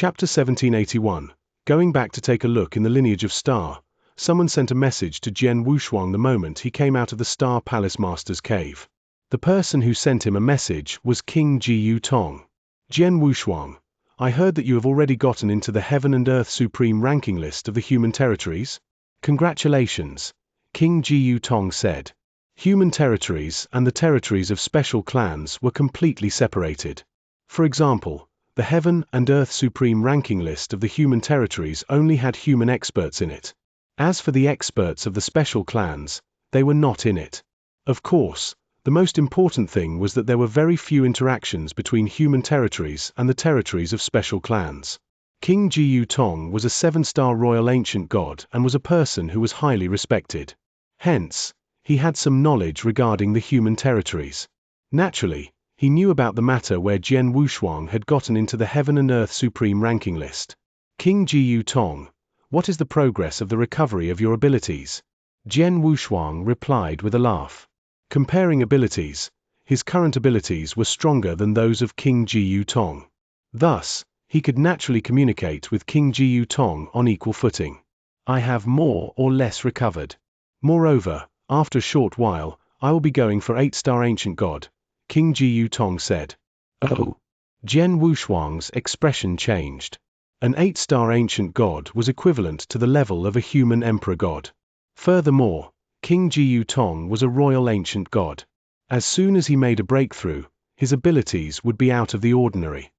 Chapter 1781. Going back to take a look in the lineage of Star, someone sent a message to Jian Wushuang the moment he came out of the Star Palace Master's cave. The person who sent him a message was King Jiyu Tong. Jian Wushuang, I heard that you have already gotten into the Heaven and Earth Supreme ranking list of the human territories. Congratulations, King Jiyu Tong said. Human territories and the territories of special clans were completely separated. For example, the Heaven and Earth Supreme ranking list of the human territories only had human experts in it. As for the experts of the special clans, they were not in it. Of course, the most important thing was that there were very few interactions between human territories and the territories of special clans. King Jiyu Tong was a 7-star royal ancient god and was a person who was highly respected. Hence, he had some knowledge regarding the human territories. Naturally, he knew about the matter where Jian Wushuang had gotten into the Heaven and Earth Supreme ranking list. King Jiyu Tong, what is the progress of the recovery of your abilities? Jian Wushuang replied with a laugh. Comparing abilities, his current abilities were stronger than those of King Jiyu Tong. Thus, he could naturally communicate with King Jiyu Tong on equal footing. I have more or less recovered. Moreover, after a short while, I will be going for 8-star ancient god, King Jiyu Tong said. Oh! Jian Wushuang's expression changed. An 8-star ancient god was equivalent to the level of a human emperor god. Furthermore, King Jiyu Tong was a royal ancient god. As soon as he made a breakthrough, his abilities would be out of the ordinary.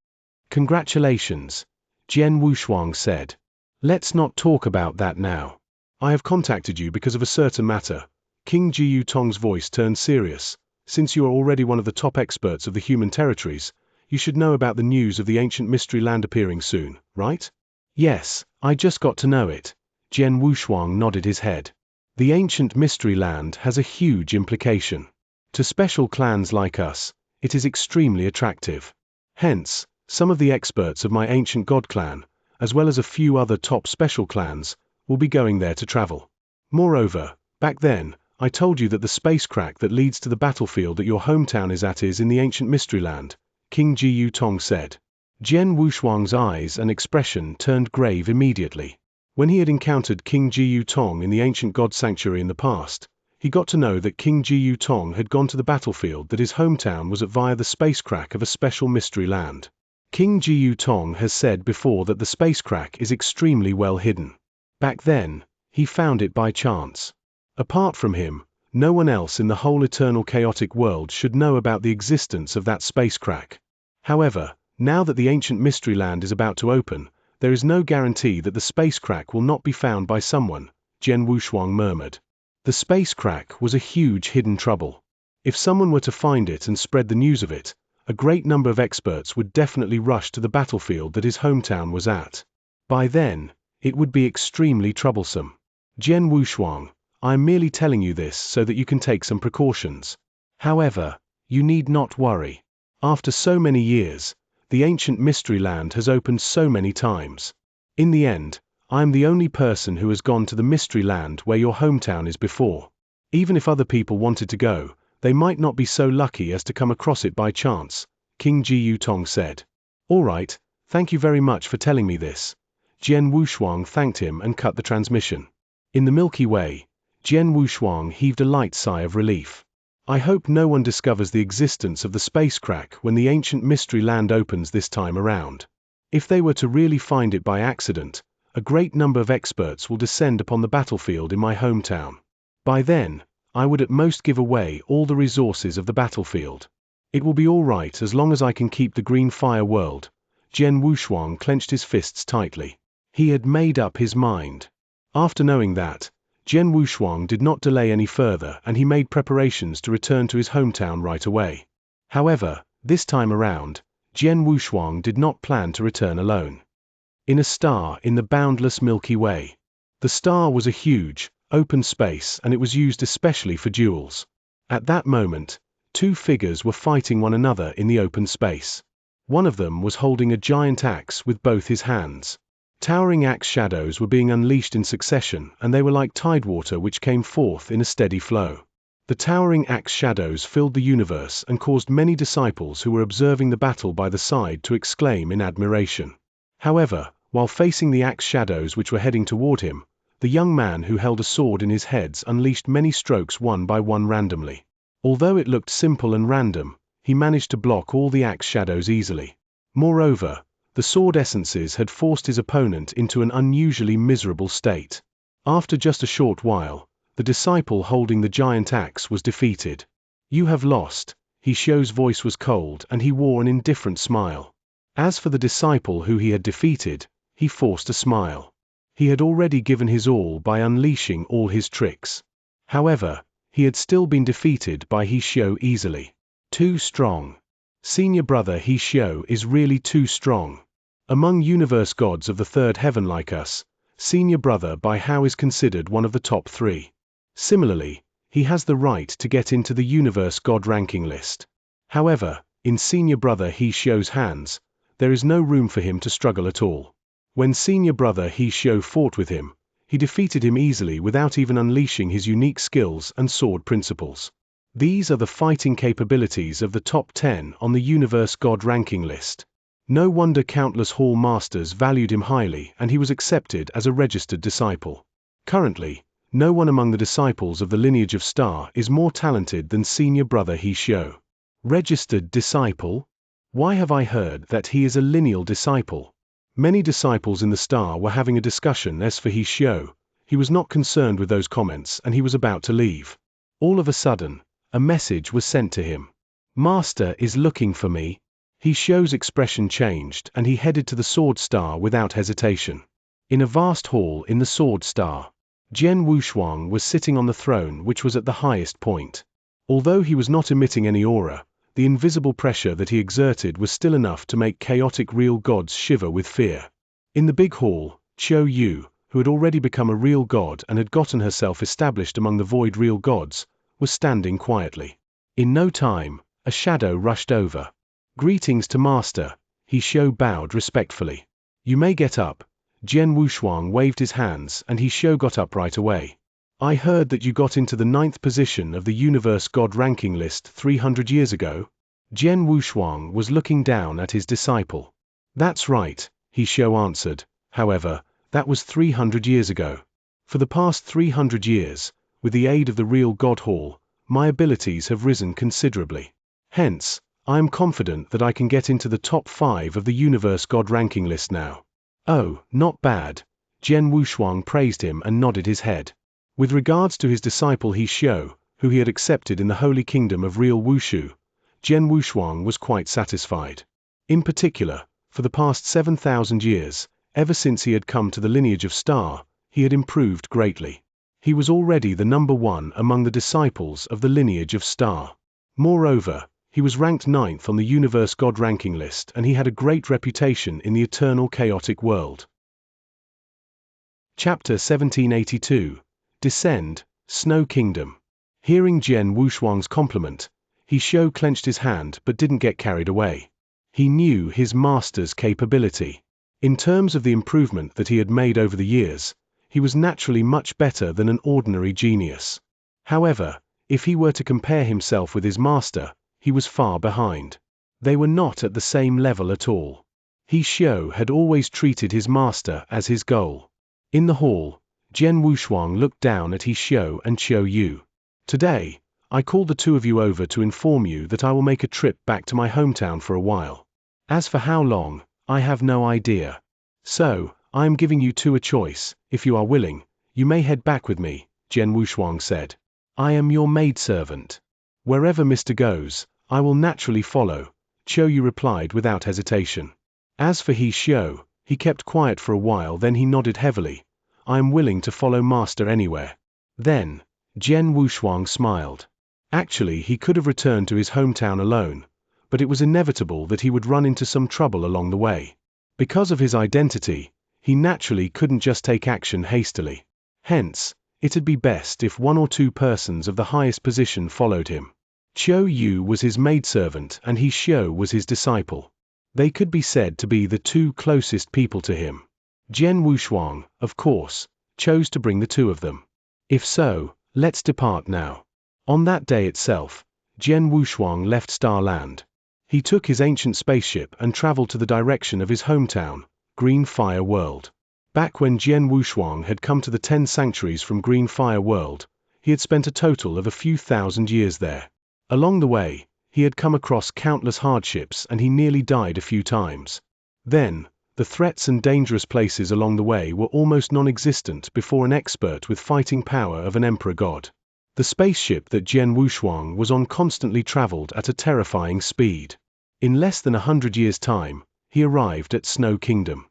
Congratulations, Jian Wushuang said. Let's not talk about that now. I have contacted you because of a certain matter. King Jiyu Tong's voice turned serious. Since you are already one of the top experts of the human territories, you should know about the news of the ancient mystery land appearing soon, right? Yes, I just got to know it. Jian Wushuang nodded his head. The ancient mystery land has a huge implication. To special clans like us, it is extremely attractive. Hence, some of the experts of my ancient god clan, as well as a few other top special clans, will be going there to travel. Moreover, back then, I told you that the space crack that leads to the battlefield that your hometown is in the ancient mystery land, King Jiyu Tong said. Jian Wushuang's eyes and expression turned grave immediately. When he had encountered King Jiyu Tong in the ancient god sanctuary in the past, he got to know that King Jiyu Tong had gone to the battlefield that his hometown was at via the space crack of a special mystery land. King Jiyu Tong has said before that the space crack is extremely well hidden. Back then, he found it by chance. Apart from him, no one else in the whole eternal chaotic world should know about the existence of that space crack. However, now that the ancient mystery land is about to open, there is no guarantee that the space crack will not be found by someone, Jian Wushuang murmured. The space crack was a huge hidden trouble. If someone were to find it and spread the news of it, a great number of experts would definitely rush to the battlefield that his hometown was at. By then, it would be extremely troublesome. Jian Wushuang, I am merely telling you this so that you can take some precautions. However, you need not worry. After so many years, the ancient mystery land has opened so many times. In the end, I am the only person who has gone to the mystery land where your hometown is before. Even if other people wanted to go, they might not be so lucky as to come across it by chance, King Jiyu Tong said. All right, thank you very much for telling me this. Jian Wushuang thanked him and cut the transmission. In the Milky Way, Jian Wushuang heaved a light sigh of relief. I hope no one discovers the existence of the space crack when the ancient mystery land opens this time around. If they were to really find it by accident, a great number of experts will descend upon the battlefield in my hometown. By then, I would at most give away all the resources of the battlefield. It will be all right as long as I can keep the green fire world. Jian Wushuang clenched his fists tightly. He had made up his mind. After knowing that, Jian Wushuang did not delay any further and he made preparations to return to his hometown right away. However, this time around, Jian Wushuang did not plan to return alone. In a star in the boundless Milky Way. The star was a huge, open space and it was used especially for duels. At that moment, two figures were fighting one another in the open space. One of them was holding a giant axe with both his hands. Towering axe shadows were being unleashed in succession and they were like tidewater which came forth in a steady flow. The towering axe shadows filled the universe and caused many disciples who were observing the battle by the side to exclaim in admiration. However, while facing the axe shadows which were heading toward him, the young man who held a sword in his hands unleashed many strokes one by one randomly. Although it looked simple and random, he managed to block all the axe shadows easily. Moreover, the sword essences had forced his opponent into an unusually miserable state. After just a short while, the disciple holding the giant axe was defeated. "You have lost." Xianxia's voice was cold and he wore an indifferent smile. As for the disciple who he had defeated, he forced a smile. He had already given his all by unleashing all his tricks. However, he had still been defeated by Xianxia easily. Too strong. Senior brother Xianxia is really too strong. Among universe gods of the third heaven like us, senior brother by how is considered one of the top 3. Similarly, he has the right to get into the universe god ranking list. However, in senior brother Xianxia's hands, there is no room for him to struggle at all. When senior brother Xianxia fought with him, he defeated him easily without even unleashing his unique skills and sword principles. These are the fighting capabilities of the top 10 on the universe god ranking list. No wonder countless hall masters valued him highly and he was accepted as a registered disciple. Currently, no one among the disciples of the lineage of Star is more talented than senior brother Xianxia. Registered disciple? Why have I heard that he is a lineal disciple? Many disciples in the Star were having a discussion. As for Xianxia, he was not concerned with those comments and he was about to leave. All of a sudden, a message was sent to him. "Master is looking for me." Xianxia's expression changed and he headed to the Sword Star without hesitation. In a vast hall in the Sword Star, Jian Wushuang was sitting on the throne which was at the highest point. Although he was not emitting any aura, the invisible pressure that he exerted was still enough to make chaotic real gods shiver with fear. In the big hall, Qiu Yu, who had already become a real god and had gotten herself established among the void real gods, was standing quietly. In no time, a shadow rushed over. "Greetings to Master," Xianxia bowed respectfully. "You may get up." Jian Wushuang waved his hands and Xianxia got up right away. "I heard that you got into the 9th position of the universe god ranking list 300 years ago?" Jian Wushuang was looking down at his disciple. "That's right," Xianxia answered. "However, that was 300 years ago. For the past 300 years, with the aid of the real God Hall, my abilities have risen considerably. Hence, I am confident that I can get into the top 5 of the universe god ranking list now." "Oh, not bad." Jian Wushuang praised him and nodded his head. With regards to his disciple Xianxia, who he had accepted in the Holy Kingdom of Real Wushu, Jian Wushuang was quite satisfied. In particular, for the past 7,000 years, ever since he had come to the lineage of Star, he had improved greatly. He was already the number 1 among the disciples of the lineage of Star. Moreover, he was ranked 9th on the universe god ranking list and he had a great reputation in the eternal chaotic world. Chapter 1782. Descend, Snow Kingdom. Hearing Jian Wushuang's compliment, Xianxia clenched his hand but didn't get carried away. He knew his master's capability. In terms of the improvement that he had made over the years, he was naturally much better than an ordinary genius. However, if he were to compare himself with his master, he was far behind. They were not at the same level at all. Xianxia had always treated his master as his goal. In the hall, Jian Wushuang looked down at Xianxia and Qiu Yu. "Today, I called the 2 of you over to inform you that I will make a trip back to my hometown for a while. As for how long, I have no idea. So, I am giving you 2 a choice. If you are willing, you may head back with me," Jian Wushuang said. "I am your maidservant. Wherever Mr. goes, I will naturally follow," Qiu Yu replied without hesitation. As for Xianxia, he kept quiet for a while, then he nodded heavily. "I am willing to follow Master anywhere." Then, Jian Wushuang smiled. Actually, he could have returned to his hometown alone, but it was inevitable that he would run into some trouble along the way. Because of his identity, he naturally couldn't just take action hastily. Hence, it'd be best if 1 or 2 persons of the highest position followed him. Qiu Yu was his maidservant and Xianxia was his disciple. They could be said to be the 2 closest people to him. Jian Wushuang, of course, chose to bring the 2 of them. "If so, let's depart now." On that day itself, Jian Wushuang left Starland. He took his ancient spaceship and traveled to the direction of his hometown, Green Fire World. Back when Jian Wushuang had come to the 10 sanctuaries from Green Fire World, he had spent a total of a few thousand years there. Along the way, he had come across countless hardships and he nearly died a few times. Then, the threats and dangerous places along the way were almost non-existent before an expert with fighting power of an emperor god. The spaceship that Jian Wushuang was on constantly traveled at a terrifying speed. In less than 100 years' time, he arrived at Snow Kingdom.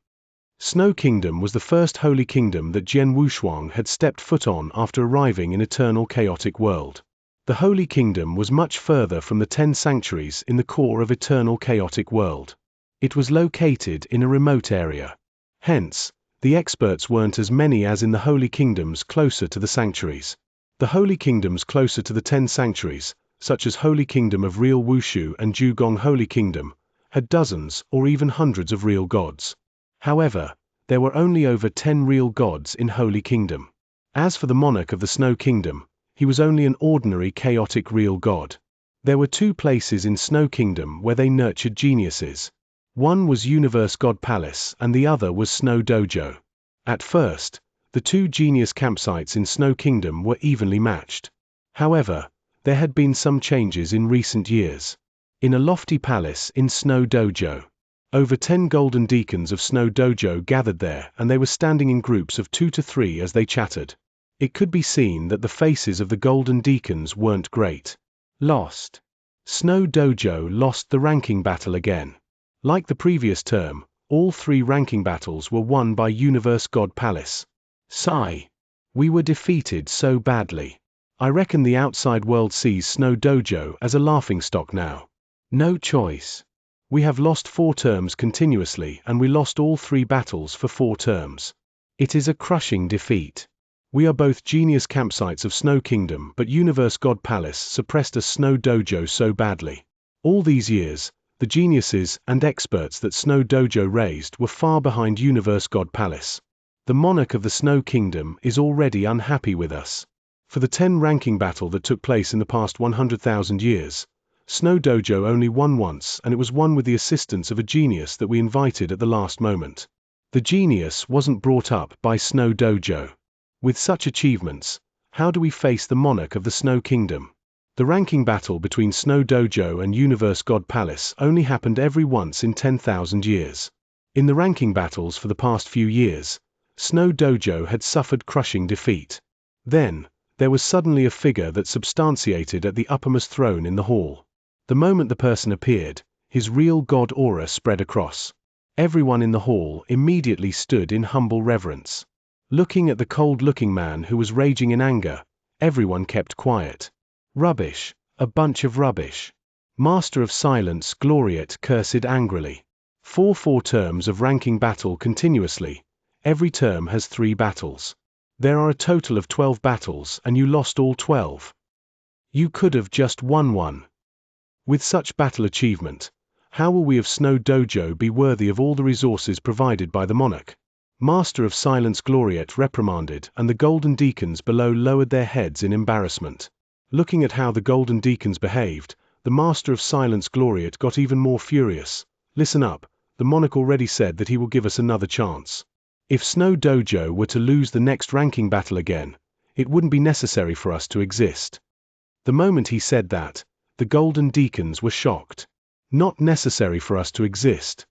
Snow Kingdom was the first holy kingdom that Jian Wushuang had stepped foot on after arriving in Eternal Chaotic World. The Holy Kingdom was much further from the 10 sanctuaries in the core of Eternal Chaotic World. It was located in a remote area. Hence, the experts weren't as many as in the Holy Kingdoms closer to the sanctuaries. The Holy Kingdoms closer to the 10 sanctuaries, such as Holy Kingdom of Real Wushu and Zhugong Holy Kingdom, had dozens or even hundreds of real gods. However, there were only over 10 real gods in Holy Kingdom. As for the monarch of the Snow Kingdom, he was only an ordinary chaotic real god. There were 2 places in Snow Kingdom where they nurtured geniuses. One was Universe God Palace and the other was Snow Dojo. At first, the 2 genius campsites in Snow Kingdom were evenly matched. However, there had been some changes in recent years. In a lofty palace in Snow Dojo, over 10 golden deacons of Snow Dojo gathered there and they were standing in groups of 2 to 3 as they chatted. It could be seen that the faces of the golden deacons weren't great. Lost. Snow Dojo lost the ranking battle again. Like the previous term, all 3 ranking battles were won by Universe God Palace. Sigh. We were defeated so badly. I reckon the outside world sees Snow Dojo as a laughingstock now. No choice. We have lost 4 terms continuously and we lost all 3 battles for 4 terms. It is a crushing defeat. We are both genius campsites of Snow Kingdom, but Universe God Palace suppressed a Snow Dojo so badly. All these years, the geniuses and experts that Snow Dojo raised were far behind Universe God Palace. The monarch of the Snow Kingdom is already unhappy with us. For the 10 ranking battle that took place in the past 100,000 years, Snow Dojo only won once and it was won with the assistance of a genius that we invited at the last moment. The genius wasn't brought up by Snow Dojo. With such achievements, how do we face the monarch of the Snow Kingdom? The ranking battle between Snow Dojo and Universe God Palace only happened every once in 10,000 years. In the ranking battles for the past few years, Snow Dojo had suffered crushing defeat. Then, there was suddenly a figure that substantiated at the uppermost throne in the hall. The moment the person appeared, his real god aura spread across. Everyone in the hall immediately stood in humble reverence. Looking at the cold-looking man who was raging in anger, everyone kept quiet. Rubbish, a bunch of rubbish. Master of Silence Gloriate cursed angrily. 4 terms of ranking battle continuously. Every term has 3 battles. There are a total of 12 battles and you lost all 12. You could have just won one. With such battle achievement, how will we of Snow Dojo be worthy of all the resources provided by the monarch? Master of Silence Gloriate reprimanded and the golden deacons below lowered their heads in embarrassment. Looking at how the golden deacons behaved, the Master of Silence Gloriate got even more furious. Listen up, the monarch already said that he will give us another chance. If Snow Dojo were to lose the next ranking battle again, it wouldn't be necessary for us to exist. The moment he said that, the golden deacons were shocked. Not necessary for us to exist.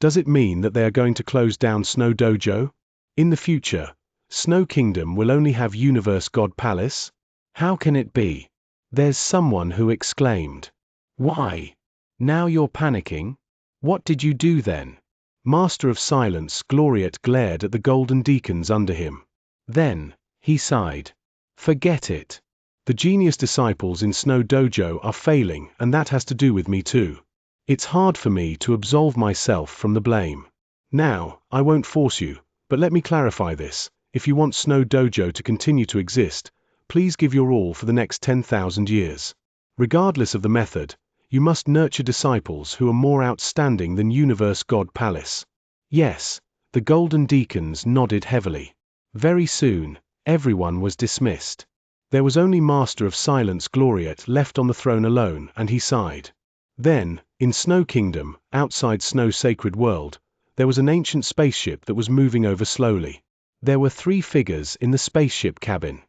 Does it mean that they are going to close down Snow Dojo? In the future, Snow Kingdom will only have Universe God Palace? How can it be? There's someone who exclaimed. Why? Now you're panicking? What did you do then? Master of Silence Gloriate glared at the golden deacons under him. Then, he sighed. Forget it. The genius disciples in Snow Dojo are failing and that has to do with me too. It's hard for me to absolve myself from the blame. Now, I won't force you, but let me clarify this. If you want Snow Dojo to continue to exist, please give your all for the next 10,000 years. Regardless of the method, you must nurture disciples who are more outstanding than Universe God Palace. Yes, the golden deacons nodded heavily. Very soon, everyone was dismissed. There was only Master of Silence Gloriate left on the throne alone and he sighed. Then, in Snow Kingdom, outside Snow Sacred World, there was an ancient spaceship that was moving over slowly. There were 3 figures in the spaceship cabin.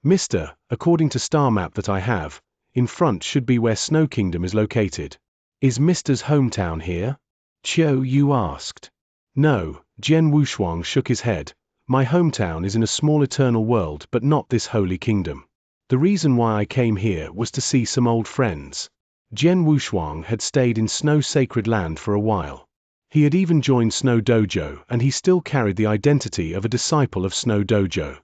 Mr., according to star map that I have, in front should be where Snow Kingdom is located. Is Mr.'s hometown here? Qiu Yu asked. No, Jian Wushuang shook his head. My hometown is in a small eternal world but not this holy kingdom. The reason why I came here was to see some old friends. Jian Wushuang had stayed in Snow Sacred Land for a while. He had even joined Snow Dojo and he still carried the identity of a disciple of Snow Dojo.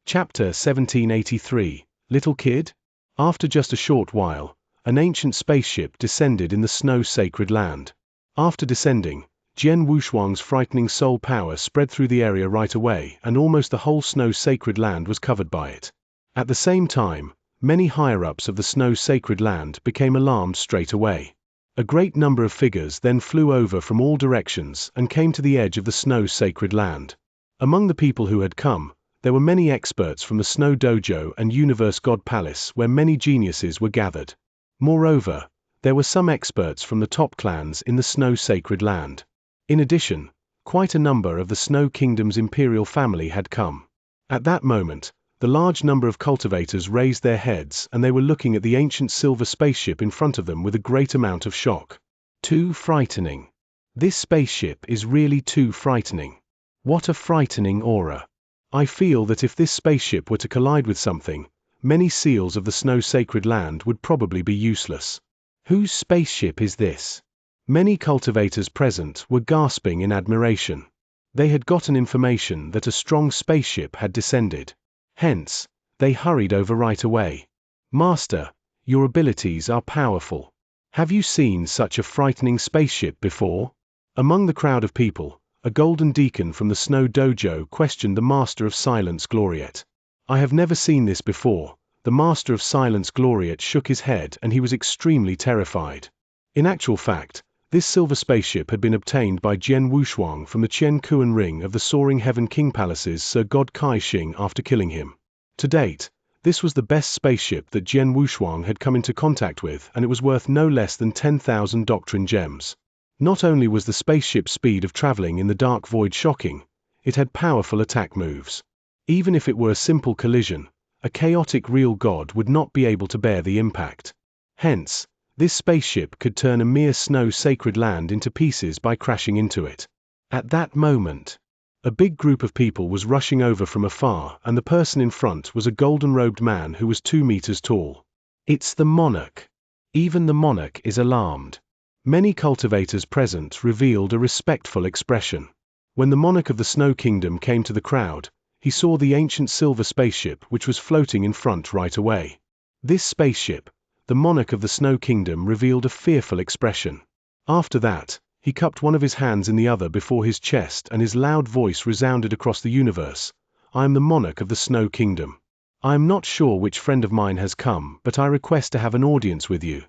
Chapter 1783, Little Kid? After just a short while, an ancient spaceship descended in the Snow Sacred Land. After descending, Jian Wushuang's frightening soul power spread through the area right away and almost the whole Snow Sacred Land was covered by it. At the same time, many higher-ups of the Snow Sacred Land became alarmed straight away. A great number of figures then flew over from all directions and came to the edge of the Snow Sacred Land. Among the people who had come, there were many experts from the Snow Dojo and Universe God Palace where many geniuses were gathered. Moreover, there were some experts from the top clans in the Snow Sacred Land. In addition, quite a number of the Snow Kingdom's imperial family had come. At that moment, the large number of cultivators raised their heads and they were looking at the ancient silver spaceship in front of them with a great amount of shock. Too frightening. This spaceship is really too frightening. What a frightening aura. I feel that if this spaceship were to collide with something, many seals of the Snow Sacred Land would probably be useless. Whose spaceship is this? Many cultivators present were gasping in admiration. They had gotten information that a strong spaceship had descended. Hence, they hurried over right away. Master, your abilities are powerful. Have you seen such a frightening spaceship before? Among the crowd of people, a golden deacon from the Snow Dojo questioned the Master of Silence Gloriette. I have never seen this before. The Master of Silence Gloriette shook his head and he was extremely terrified. In actual fact, this silver spaceship had been obtained by Jian Wushuang from the Qian Kuan Ring of the Soaring Heaven King Palace's Sir God Kai Xing after killing him. To date, this was the best spaceship that Jian Wushuang had come into contact with and it was worth no less than 10,000 doctrine gems. Not only was the spaceship's speed of traveling in the dark void shocking, it had powerful attack moves. Even if it were a simple collision, a chaotic real god would not be able to bear the impact. Hence, this spaceship could turn a mere Snow Sacred Land into pieces by crashing into it. At that moment, a big group of people was rushing over from afar and the person in front was a golden-robed man who was 2 meters tall. It's the monarch. Even the monarch is alarmed. Many cultivators present revealed a respectful expression. When the monarch of the Snow Kingdom came to the crowd, he saw the ancient silver spaceship which was floating in front right away. This spaceship, the monarch of the Snow Kingdom revealed a fearful expression. After that, he cupped one of his hands in the other before his chest and his loud voice resounded across the universe. I am the monarch of the Snow Kingdom. I am not sure which friend of mine has come, but I request to have an audience with you.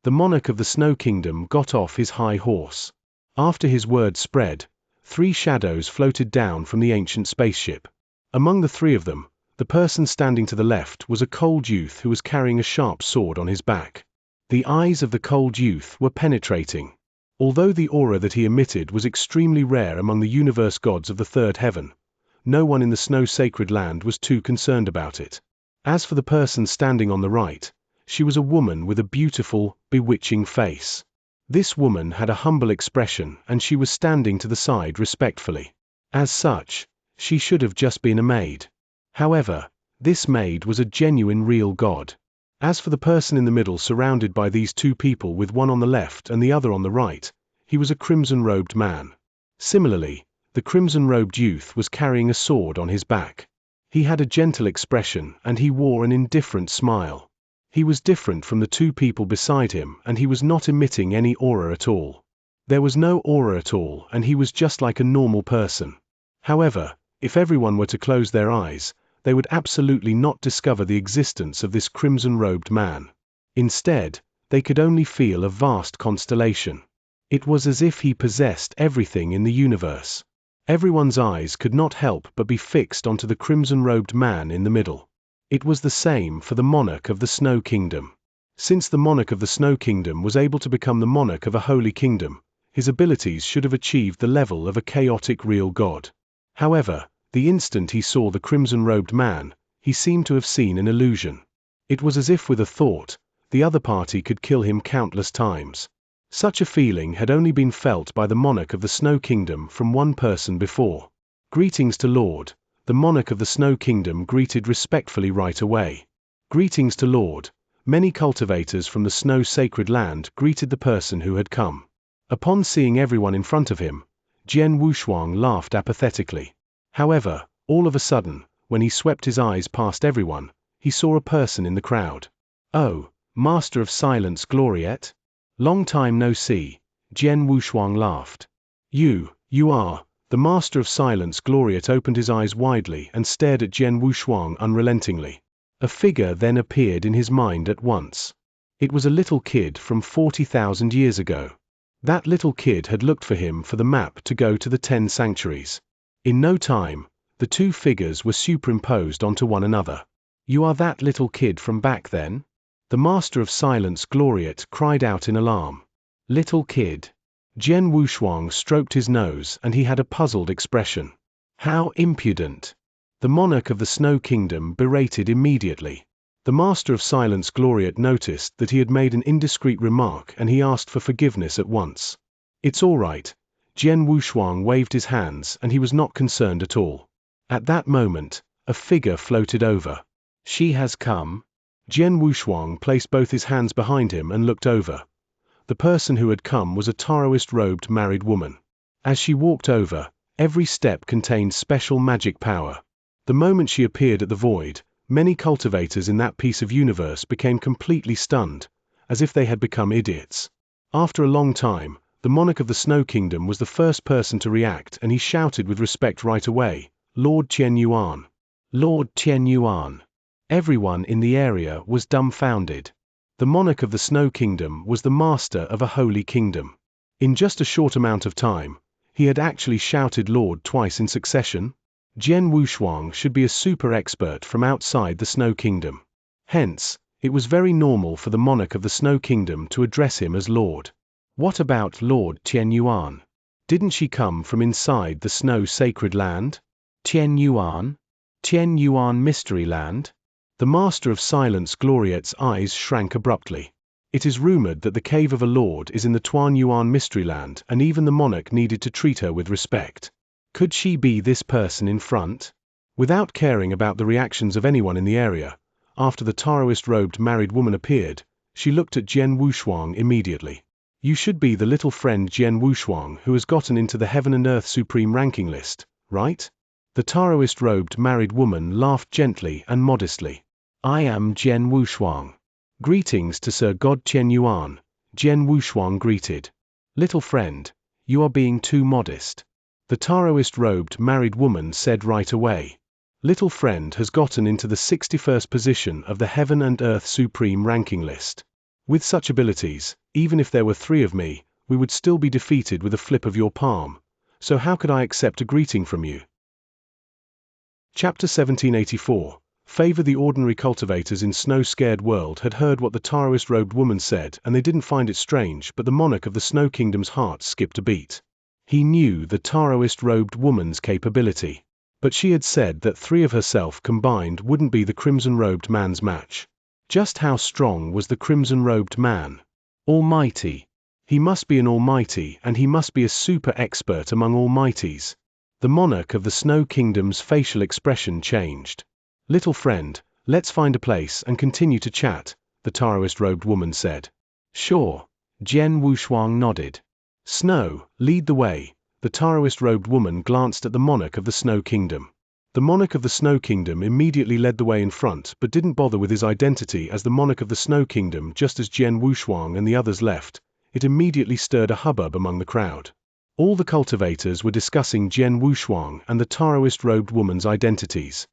The monarch of the Snow Kingdom got off his high horse. After his word spread, 3 shadows floated down from the ancient spaceship. Among the 3 of them, the person standing to the left was a cold youth who was carrying a sharp sword on his back. The eyes of the cold youth were penetrating. Although the aura that he emitted was extremely rare among the universe gods of the 3rd heaven, no one in the Snow Sacred Land was too concerned about it. As for the person standing on the right, she was a woman with a beautiful, bewitching face. This woman had a humble expression and she was standing to the side respectfully. As such, she should have just been a maid. However, this maid was a genuine real god. As for the person in the middle surrounded by these 2 people with one on the left and the other on the right, he was a crimson-robed man. Similarly, the crimson-robed youth was carrying a sword on his back. He had a gentle expression and he wore an indifferent smile. He was different from the 2 people beside him and he was not emitting any aura at all. There was no aura at all and he was just like a normal person. However, if everyone were to close their eyes, they would absolutely not discover the existence of this crimson-robed man. Instead, they could only feel a vast constellation. It was as if he possessed everything in the universe. Everyone's eyes could not help but be fixed onto the crimson-robed man in the middle. It was the same for the monarch of the Snow Kingdom. Since the monarch of the Snow Kingdom was able to become the monarch of a holy kingdom, his abilities should have achieved the level of a chaotic real god. However, the instant he saw the crimson-robed man, he seemed to have seen an illusion. It was as if with a thought, the other party could kill him countless times. Such a feeling had only been felt by the monarch of the Snow Kingdom from one person before. "Greetings to Lord." The monarch of the Snow Kingdom greeted respectfully right away. "Greetings to Lord." Many cultivators from the Snow Sacred Land greeted the person who had come. Upon seeing everyone in front of him, Jian Wushuang laughed apathetically. However, all of a sudden, when he swept his eyes past everyone, he saw a person in the crowd. "Oh, Master of Silence Gloriette? Long time no see," Jian Wushuang laughed. You are." The Master of Silence Gloriette opened his eyes widely and stared at Jian Wushuang unrelentingly. A figure then appeared in his mind at once. It was a little kid from 40,000 years ago. That little kid had looked for him for the map to go to the 10 sanctuaries. In no time, the two figures were superimposed onto one another. "You are that little kid from back then?" The Master of Silence Gloriette cried out in alarm. "Little kid?" Jian Wushuang stroked his nose and he had a puzzled expression. "How impudent!" The monarch of the Snow Kingdom berated immediately. The Master of Silence Gloriette noticed that he had made an indiscreet remark and he asked for forgiveness at once. "It's all right." Jian Wushuang waved his hands and he was not concerned at all. At that moment, a figure floated over. "She has come." Jian Wushuang placed both his hands behind him and looked over. The person who had come was a Taoist-robed married woman. As she walked over, every step contained special magic power. The moment she appeared at the void, many cultivators in that piece of universe became completely stunned, as if they had become idiots. After a long time, the monarch of the Snow Kingdom was the first person to react and he shouted with respect right away, "Lord Qian Yuan! Lord Qian Yuan!" Everyone in the area was dumbfounded. The monarch of the Snow Kingdom was the master of a holy kingdom. In just a short amount of time, he had actually shouted Lord twice in succession. Jian Wushuang should be a super expert from outside the Snow Kingdom. Hence, it was very normal for the monarch of the Snow Kingdom to address him as Lord. What about Lord Qian Yuan? Didn't she come from inside the Snow Sacred Land? Qian Yuan? Qian Yuan Mystery Land? The Master of Silence Gloriette's eyes shrank abruptly. It is rumored that the cave of a lord is in the Tuan Yuan Mystery Land and even the monarch needed to treat her with respect. Could she be this person in front? Without caring about the reactions of anyone in the area, after the Taoist-robed married woman appeared, she looked at Jian Wushuang immediately. "You should be the little friend Jian Wushuang who has gotten into the Heaven and Earth Supreme ranking list, right?" The Taoist-robed married woman laughed gently and modestly. "I am Jian Wushuang." "Greetings to Sir God Qian Yuan," Jian Wushuang greeted. "Little friend, you are being too modest," the Taoist-robed married woman said right away. "Little friend has gotten into the 61st position of the Heaven and Earth Supreme ranking list. With such abilities, even if there were 3 of me, we would still be defeated with a flip of your palm, so how could I accept a greeting from you?" Chapter 1784. Favor. The ordinary cultivators in Snow-Scared World had heard what the Taoist-robed woman said and they didn't find it strange, but the monarch of the Snow Kingdom's heart skipped a beat. He knew the Taoist-robed woman's capability. But she had said that 3 of herself combined wouldn't be the crimson-robed man's match. Just how strong was the crimson-robed man? Almighty. He must be an almighty and he must be a super expert among almighties. The monarch of the Snow Kingdom's facial expression changed. "Little friend, let's find a place and continue to chat," the Taoist-robed woman said. "Sure." Jian Wushuang nodded. "Snow, lead the way." The Taoist-robed woman glanced at the monarch of the Snow Kingdom. The monarch of the Snow Kingdom immediately led the way in front but didn't bother with his identity as the monarch of the Snow Kingdom. Just as Jian Wushuang and the others left, it immediately stirred a hubbub among the crowd. All the cultivators were discussing Jian Wushuang and the Taoist-robed woman's identities.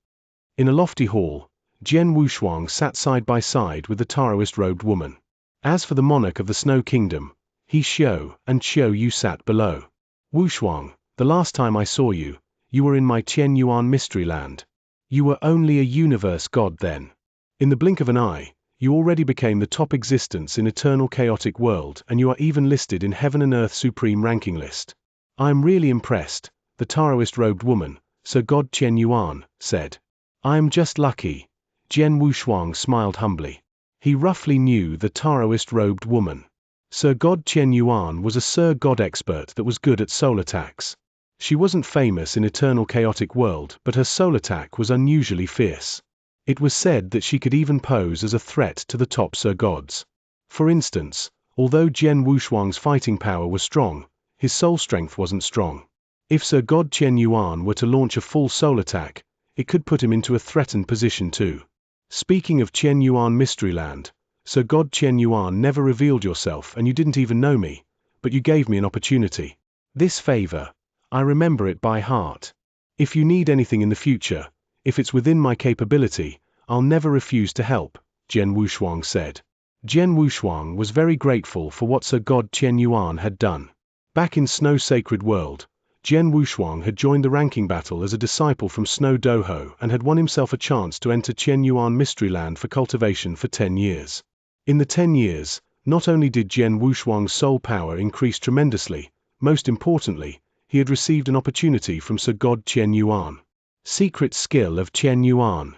In a lofty hall, Jian Wushuang sat side by side with the Taoist-robed woman. As for the monarch of the Snow Kingdom, He Xiao and Xiao Yu sat below. "Wushuang, the last time I saw you, you were in my Qian Yuan Mystery Land. You were only a universe god then. In the blink of an eye, You already became the top existence in eternal chaotic world, and you are even listed in Heaven and Earth Supreme ranking list. I am really impressed, the Taoist-robed woman, Sir God Chen Yuan, said. I am just lucky. Jian Wushuang smiled humbly. He roughly knew the Taoist-robed woman. Sir God Chen Yuan was a Sir God expert that was good at soul attacks. She wasn't famous in eternal chaotic world, but her soul attack was unusually fierce. It was said that she could even pose as a threat to the top Sir Gods. For instance, although Jian Wushuang's fighting power was strong, his soul strength wasn't strong. If Sir God Chen Yuan were to launch a full soul attack, it could put him into a threatened position too. Speaking of Chen Yuan Mysteryland, Sir God Chen Yuan never revealed yourself and you didn't even know me, but you gave me an opportunity. This favor, I remember it by heart. If you need anything in the future, if it's within my capability, I'll never refuse to help, Jian Wushuang said. Jian Wushuang was very grateful for what Sir God Chen Yuan had done. Back in Snow Sacred World, Jian Wushuang had joined the ranking battle as a disciple from Snow Doho and had won himself a chance to enter Chen Yuan Mysteryland for cultivation for 10 years. In the 10 years, not only did Jian Wushuang's soul power increase tremendously, most importantly, he had received an opportunity from Sir God Chen Yuan. Secret skill of Chen Yuan.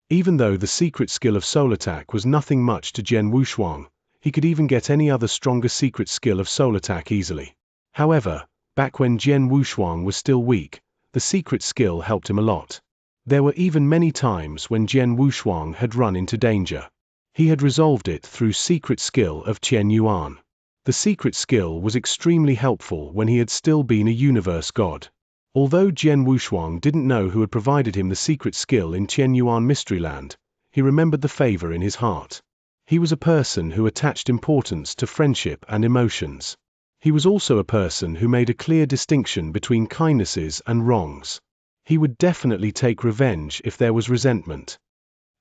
Even though the secret skill of soul attack was nothing much to Jian Wushuang, he could even get any other stronger secret skill of soul attack easily. However, back when Jian Wushuang was still weak, the secret skill helped him a lot. There were even many times when Jian Wushuang had run into danger. He had resolved it through secret skill of Chen Yuan. The secret skill was extremely helpful when he had still been a universe god. Although Jian Wushuang didn't know who had provided him the secret skill in Chen Yuan Mysteryland, he remembered the favor in his heart. He was a person who attached importance to friendship and emotions. He was also a person who made a clear distinction between kindnesses and wrongs. He would definitely take revenge if there was resentment,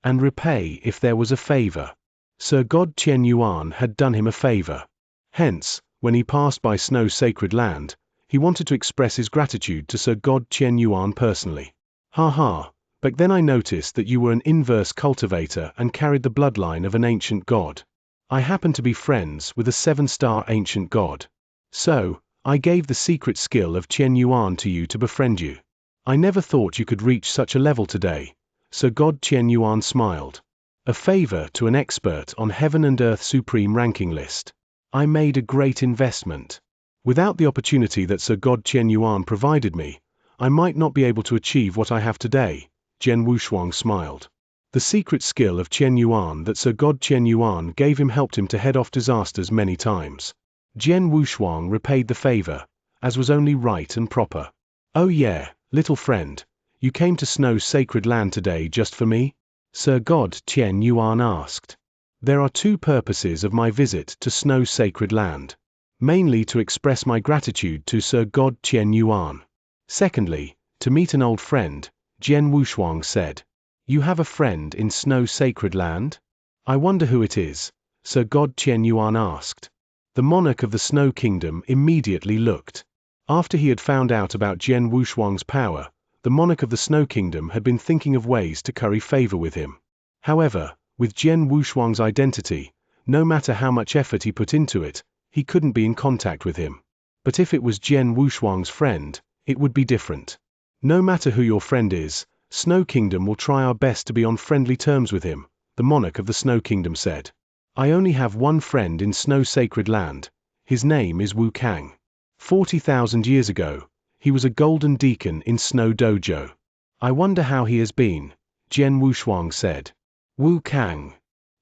and repay if there was a favor. Sir God Chen Yuan had done him a favor. Hence, when he passed by Snow Sacred Land, he wanted to express his gratitude to Sir God Chen Yuan personally. But then I noticed that you were an inverse cultivator and carried the bloodline of an ancient god. I happen to be friends with a 7-star ancient god. So, I gave the secret skill of Chen Yuan to you to befriend you. I never thought you could reach such a level today. Sir God Chen Yuan smiled. A favor to an expert on Heaven and Earth Supreme ranking list. I made a great investment. Without the opportunity that Sir God Chen Yuan provided me, I might not be able to achieve what I have today, Jian Wushuang smiled. The secret skill of Chen Yuan that Sir God Chen Yuan gave him helped him to head off disasters many times. Jian Wushuang repaid the favor, as was only right and proper. Oh yeah, little friend, you came to Snow Sacred Land today just for me? Sir God Chen Yuan asked. There are 2 purposes of my visit to Snow Sacred Land. Mainly to express my gratitude to Sir God Chen Yuan. Secondly, to meet an old friend, Jian Wushuang said. You have a friend in Snow Sacred Land? I wonder who it is, Sir God Chen Yuan asked. The monarch of the Snow Kingdom immediately looked. After he had found out about Jian Wushuang's power, the monarch of the Snow Kingdom had been thinking of ways to curry favor with him. However, with Jian Wushuang's identity, no matter how much effort he put into it, he couldn't be in contact with him. But if it was Jian Wushuang's friend, it would be different. No matter who your friend is, Snow Kingdom will try our best to be on friendly terms with him, the monarch of the Snow Kingdom said. I only have one friend in Snow Sacred Land. His name is Wu Kang. 40,000 years ago, he was a golden deacon in Snow Dojo. I wonder how he has been, Jian Wushuang said. Wu Kang.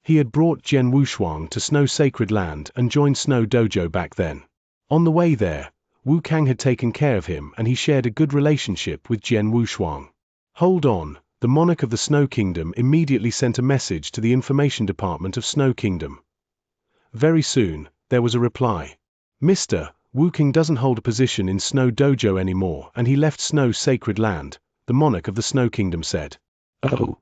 He had brought Jian Wushuang to Snow Sacred Land and joined Snow Dojo back then. On the way there, Wu Kang had taken care of him and he shared a good relationship with Jian Wushuang. Hold on, the monarch of the Snow Kingdom immediately sent a message to the information department of Snow Kingdom. Very soon, there was a reply. Mr. Wu Kang doesn't hold a position in Snow Dojo anymore and he left Snow Sacred Land, the monarch of the Snow Kingdom said. Oh.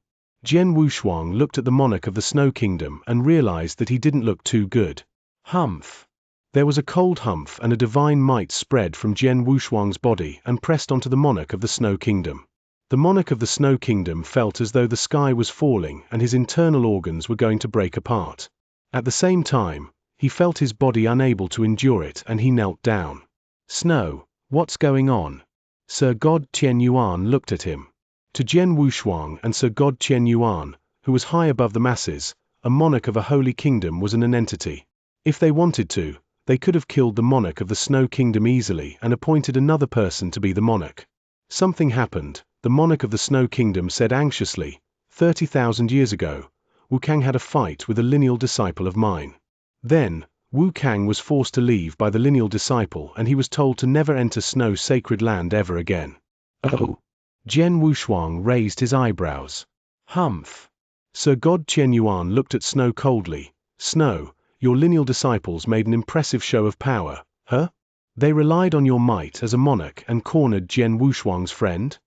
Jian Wushuang looked at the monarch of the Snow Kingdom and realized that he didn't look too good. Humph. There was a cold humph and a divine might spread from Jian Wushuang's body and pressed onto the monarch of the Snow Kingdom. The monarch of the Snow Kingdom felt as though the sky was falling and his internal organs were going to break apart. At the same time, he felt his body unable to endure it and he knelt down. Snow, what's going on? Sir God Qian Yuan looked at him. To Jian Wushuang and Sir God Qian Yuan, who was high above the masses, a monarch of a holy kingdom was an entity. If they wanted to, they could have killed the monarch of the Snow Kingdom easily and appointed another person to be the monarch. Something happened, the monarch of the Snow Kingdom said anxiously. 30,000 years ago, Wu Kang had a fight with a lineal disciple of mine. Then, Wu Kang was forced to leave by the lineal disciple and he was told to never enter Snow Sacred Land ever again. Oh. Jian Wushuang raised his eyebrows. Humph. Sir God Qian Yuan looked at Snow coldly. Snow, your lineal disciples made an impressive show of power, huh? They relied on your might as a monarch and cornered Jian Wushuang's friend?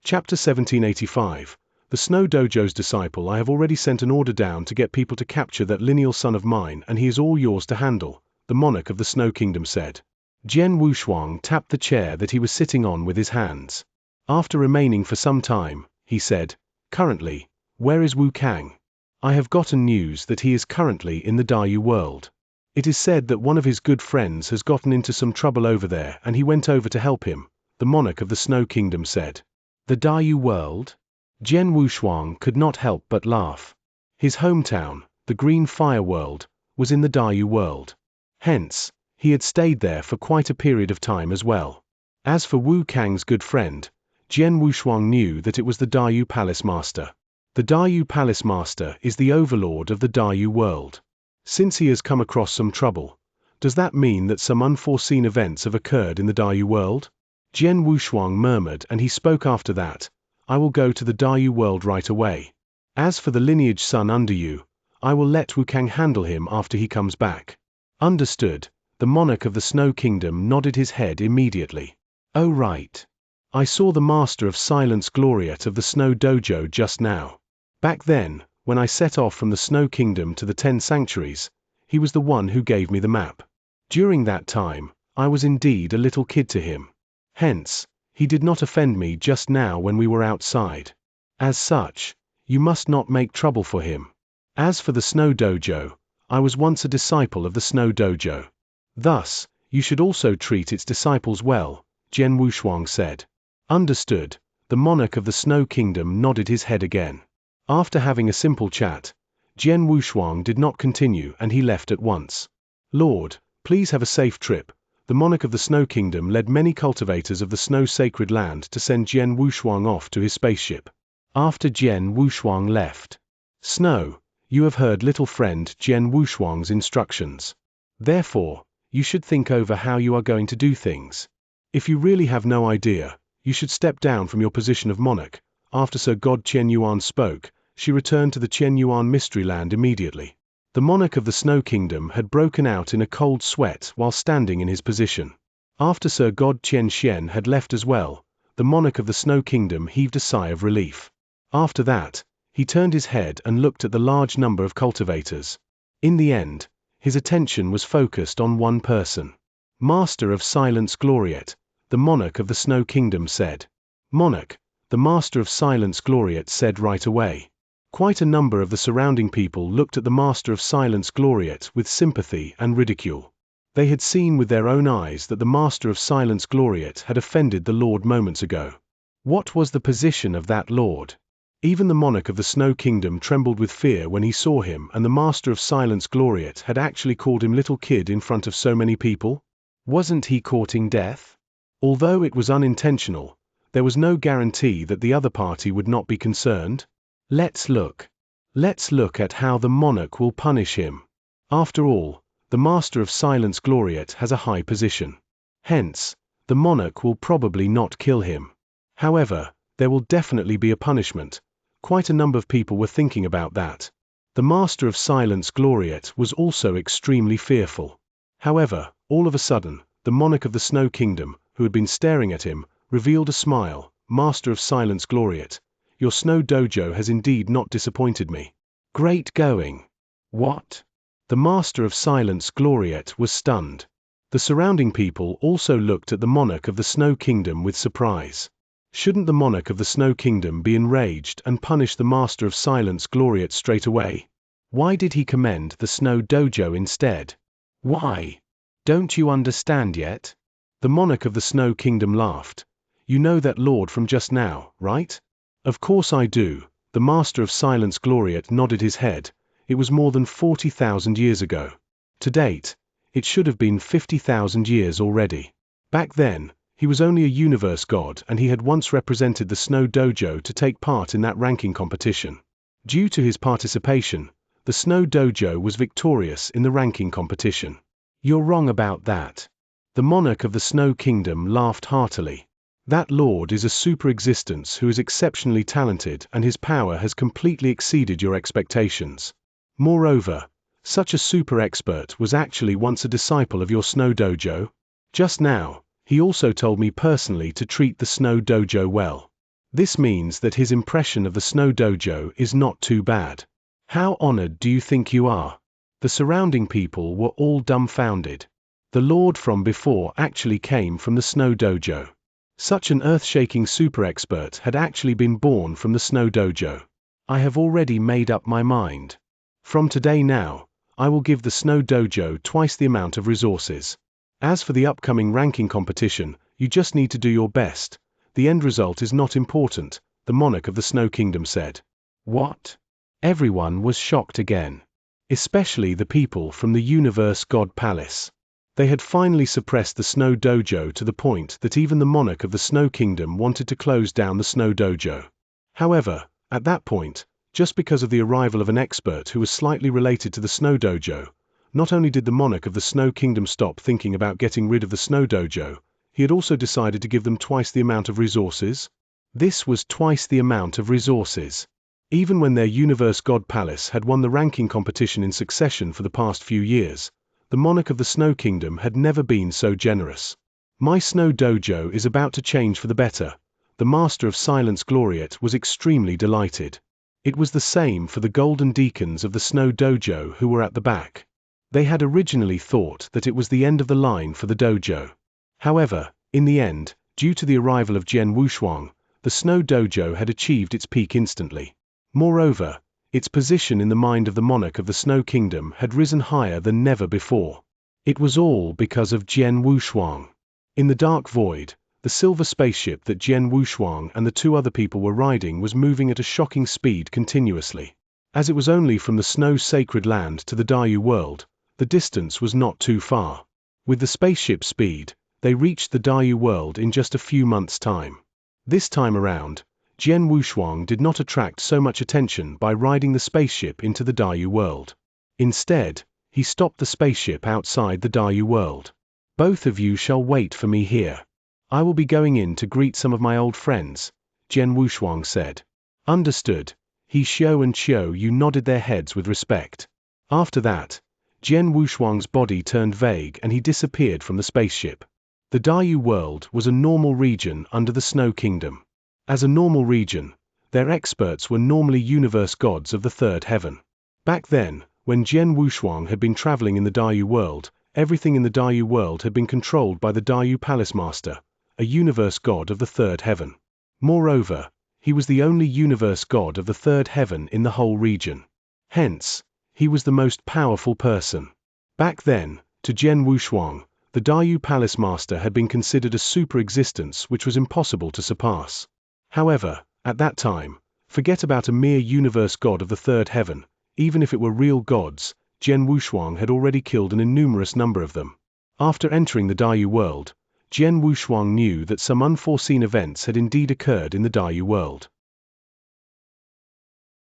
Chapter 1785. The Snow Dojo's disciple. I have already sent an order down to get people to capture that lineal son of mine and he is all yours to handle, the monarch of the Snow Kingdom said. Jian Wushuang tapped the chair that he was sitting on with his hands. After remaining for some time, he said, currently, where is Wu Kang? I have gotten news that he is currently in the Dayu world. It is said that one of his good friends has gotten into some trouble over there and he went over to help him, the monarch of the Snow Kingdom said. The Dayu world? Jian Wushuang could not help but laugh. His hometown, the Green Fire World, was in the Dayu world. Hence, he had stayed there for quite a period of time as well. As for Wu Kang's good friend, Jian Wushuang knew that it was the Dayu Palace Master. The Dayu Palace Master is the overlord of the Dayu world. Since he has come across some trouble, does that mean that some unforeseen events have occurred in the Dayu world? Jian Wushuang murmured and he spoke after that. I will go to the Dayu world right away. As for the lineage son under you, I will let Wu Kang handle him after he comes back. Understood. The monarch of the Snow Kingdom nodded his head immediately. Oh right. I saw the Master of Silence Gloriette of the Snow Dojo just now. Back then, when I set off from the Snow Kingdom to the 10 sanctuaries, he was the one who gave me the map. During that time, I was indeed a little kid to him. Hence, he did not offend me just now when we were outside. As such, you must not make trouble for him. As for the Snow Dojo, I was once a disciple of the Snow Dojo. Thus, you should also treat its disciples well, Jian Wushuang said. Understood. The monarch of the Snow Kingdom nodded his head again. After having a simple chat, Jian Wushuang did not continue and he left at once. Lord, please have a safe trip. The monarch of the Snow Kingdom led many cultivators of the Snow Sacred Land to send Jian Wushuang off to his spaceship. After Jian Wushuang left. Snow, you have heard little friend Jian Wushuang's instructions. Therefore, you should think over how you are going to do things. If you really have no idea, you should step down from your position of monarch. After Sir God Qian Yuan spoke, she returned to the Qian Yuan Mystery Land immediately. The monarch of the Snow Kingdom had broken out in a cold sweat while standing in his position. After Sir God Qian had left as well, the monarch of the Snow Kingdom heaved a sigh of relief. After that, he turned his head and looked at the large number of cultivators. In the end, his attention was focused on one person. Master of Silence Gloriette, the monarch of the Snow Kingdom said. Monarch, the Master of Silence Gloriette said right away. Quite a number of the surrounding people looked at the Master of Silence Gloriette with sympathy and ridicule. They had seen with their own eyes that the Master of Silence Gloriette had offended the Lord moments ago. What was the position of that Lord? Even the monarch of the Snow Kingdom trembled with fear when he saw him, and the Master of Silence Gloriette had actually called him little kid in front of so many people. Wasn't he courting death? Although it was unintentional, there was no guarantee that the other party would not be concerned. Let's look. Let's look at how the monarch will punish him. After all, the Master of Silence Gloriette has a high position. Hence, the monarch will probably not kill him. However, there will definitely be a punishment. Quite a number of people were thinking about that. The Master of Silence Gloriette was also extremely fearful. However, all of a sudden, the monarch of the Snow Kingdom, who had been staring at him, revealed a smile. Master of Silence Gloriette, your Snow Dojo has indeed not disappointed me. Great going. What? The Master of Silence Gloriette was stunned. The surrounding people also looked at the monarch of the Snow Kingdom with surprise. Shouldn't the monarch of the Snow Kingdom be enraged and punish the Master of Silence Gloriate straight away? Why did he commend the Snow Dojo instead? Why? Don't you understand yet? The monarch of the Snow Kingdom laughed. You know that lord from just now, right? Of course I do. The Master of Silence Gloriate nodded his head. It was more than 40,000 years ago. To date, it should have been 50,000 years already. Back then, he was only a universe god and he had once represented the Snow Dojo to take part in that ranking competition. Due to his participation, the Snow Dojo was victorious in the ranking competition. You're wrong about that. The monarch of the Snow Kingdom laughed heartily. That lord is a super existence who is exceptionally talented and his power has completely exceeded your expectations. Moreover, such a super expert was actually once a disciple of your Snow Dojo. Just now, he also told me personally to treat the Snow Dojo well. This means that his impression of the Snow Dojo is not too bad. How honored do you think you are? The surrounding people were all dumbfounded. The lord from before actually came from the Snow Dojo. Such an earth-shaking super expert had actually been born from the Snow Dojo. I have already made up my mind. From today now, I will give the Snow Dojo twice the amount of resources. As for the upcoming ranking competition, you just need to do your best. The end result is not important, the monarch of the Snow Kingdom said. What? Everyone was shocked again. Especially the people from the Universe God Palace. They had finally suppressed the Snow Dojo to the point that even the monarch of the Snow Kingdom wanted to close down the Snow Dojo. However, at that point, just because of the arrival of an expert who was slightly related to the Snow Dojo, not only did the monarch of the Snow Kingdom stop thinking about getting rid of the Snow Dojo, he had also decided to give them twice the amount of resources. This was twice the amount of resources. Even when their Universe God Palace had won the ranking competition in succession for the past few years, the monarch of the Snow Kingdom had never been so generous. My Snow Dojo is about to change for the better. The Master of Silence Gloriate was extremely delighted. It was the same for the Golden Deacons of the Snow Dojo who were at the back. They had originally thought that it was the end of the line for the dojo. However, in the end, due to the arrival of Jian Wushuang, the Snow Dojo had achieved its peak instantly. Moreover, its position in the mind of the monarch of the Snow Kingdom had risen higher than never before. It was all because of Jian Wushuang. In the dark void, the silver spaceship that Jian Wushuang and the two other people were riding was moving at a shocking speed continuously. As it was only from the Snow Sacred Land to the Dayu world, the distance was not too far. With the spaceship speed, they reached the Dayu world in just a few months' time. This time around, Jian Wushuang did not attract so much attention by riding the spaceship into the Dayu world. Instead, he stopped the spaceship outside the Dayu world. Both of you shall wait for me here. I will be going in to greet some of my old friends, Jian Wushuang said. Understood. He Xiao and Qiu Yu nodded their heads with respect. After that, Jian Wushuang's body turned vague and he disappeared from the spaceship. The Dayu world was a normal region under the Snow Kingdom. As a normal region, their experts were normally universe gods of the third heaven. Back then, when Jian Wushuang had been traveling in the Dayu world, everything in the Dayu world had been controlled by the Dayu Palace Master, a universe god of the third heaven. Moreover, he was the only universe god of the third heaven in the whole region. Hence, he was the most powerful person. Back then, to Jian Wushuang, the Dayu Palace Master had been considered a super existence which was impossible to surpass. However, at that time, forget about a mere universe god of the third heaven, even if it were real gods, Jian Wushuang had already killed an innumerous number of them. After entering the Dayu world, Jian Wushuang knew that some unforeseen events had indeed occurred in the Dayu world.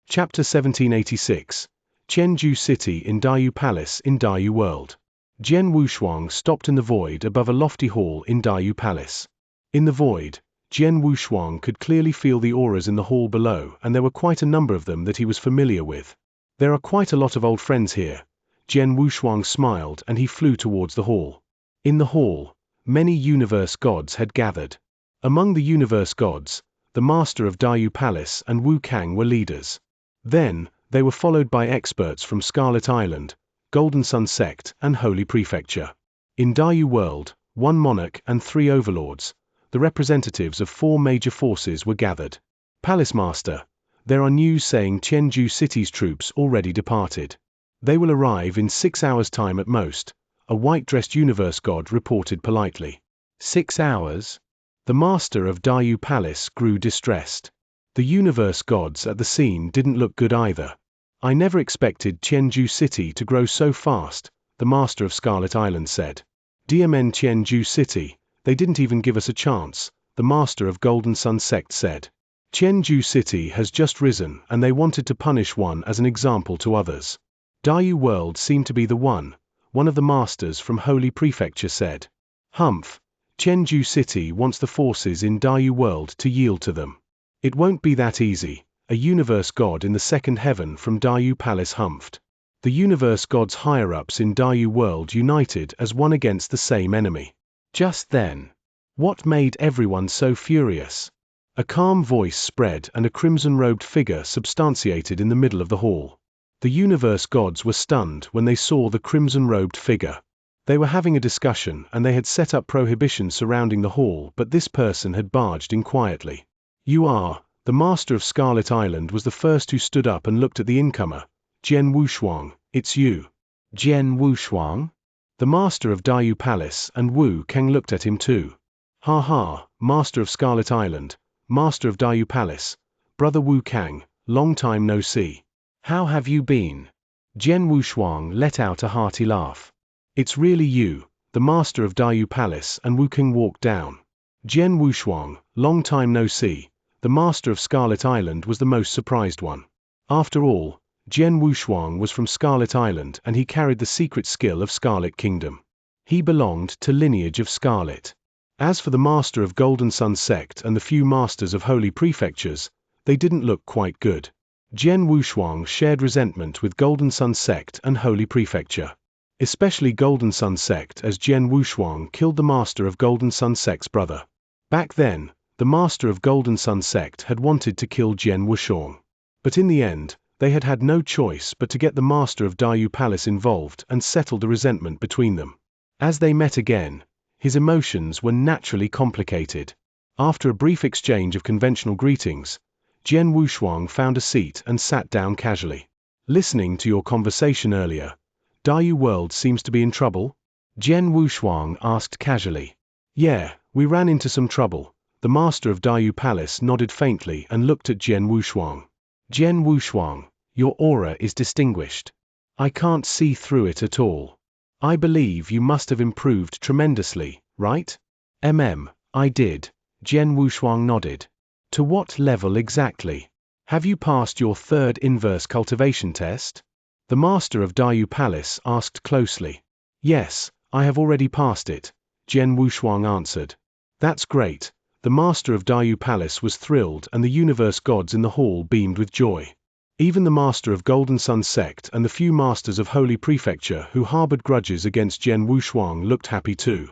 Chapter 1786. Qianju City in Dayu Palace in Dayu World. Jian Wushuang stopped in the void above a lofty hall in Dayu Palace. In the void, Jian Wushuang could clearly feel the auras in the hall below and there were quite a number of them that he was familiar with. There are quite a lot of old friends here. Jian Wushuang smiled and he flew towards the hall. In the hall, many universe gods had gathered. Among the universe gods, the master of Dayu Palace and Wu Kang were leaders. Then, they were followed by experts from Scarlet Island, Golden Sun Sect and Holy Prefecture. In Dayu World, one monarch and 3 overlords, the representatives of 4 major forces were gathered. Palace Master, there are news saying Qianju City's troops already departed. They will arrive in 6 hours' time at most, a white-dressed universe god reported politely. 6 hours? The master of Dayu Palace grew distressed. The universe gods at the scene didn't look good either. I never expected Qianju City to grow so fast, the master of Scarlet Island said. DMN Qianju City, they didn't even give us a chance, the master of Golden Sun Sect said. Qianju City has just risen and they wanted to punish one as an example to others. Dayu World seemed to be the one of the masters from Holy Prefecture said. Humph, Qianju City wants the forces in Dayu World to yield to them. It won't be that easy, a universe god in the second heaven from Dayu Palace humphed. The universe gods higher-ups in Dayu World united as one against the same enemy. Just then, what made everyone so furious? A calm voice spread and a crimson-robed figure substantiated in the middle of the hall. The universe gods were stunned when they saw the crimson-robed figure. They were having a discussion and they had set up prohibitions surrounding the hall, but this person had barged in quietly. You are, the master of Scarlet Island was the first who stood up and looked at the incomer. Jian Wushuang, it's you. Jian Wushuang? The master of Dayu Palace and Wu Kang looked at him too. Ha ha, master of Scarlet Island, master of Dayu Palace, brother Wu Kang, long time no see. How have you been? Jian Wushuang let out a hearty laugh. It's really you, the master of Dayu Palace, and Wu Kang walked down. Jian Wushuang, long time no see, the master of Scarlet Island was the most surprised one. After all, Jian Wushuang was from Scarlet Island and he carried the secret skill of Scarlet Kingdom. He belonged to lineage of Scarlet. As for the master of Golden Sun Sect and the few masters of Holy Prefectures, they didn't look quite good. Jian Wushuang shared resentment with Golden Sun Sect and Holy Prefecture. Especially Golden Sun Sect, as Jian Wushuang killed the master of Golden Sun Sect's brother. Back then, the master of Golden Sun Sect had wanted to kill Jian Wushuang. But in the end, they had had no choice but to get the master of Dayu Palace involved and settle the resentment between them. As they met again, his emotions were naturally complicated. After a brief exchange of conventional greetings, Jian Wushuang found a seat and sat down casually. Listening to your conversation earlier, Dayu World seems to be in trouble? Jian Wushuang asked casually. Yeah, we ran into some trouble. The master of Dayu Palace nodded faintly and looked at Jian Wushuang. Jian Wushuang, your aura is distinguished. I can't see through it at all. I believe you must have improved tremendously, right? I did. Jian Wushuang nodded. To what level exactly? Have you passed your 3rd inverse cultivation test? The master of Dayu Palace asked closely. Yes, I have already passed it, Jian Wushuang answered. That's great. The master of Dayu Palace was thrilled and the universe gods in the hall beamed with joy. Even the master of Golden Sun Sect and the few masters of Holy Prefecture who harbored grudges against Jian Wushuang looked happy too.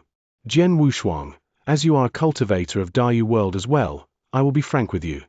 Jian Wushuang, as you are a cultivator of Dayu World as well, I will be frank with you.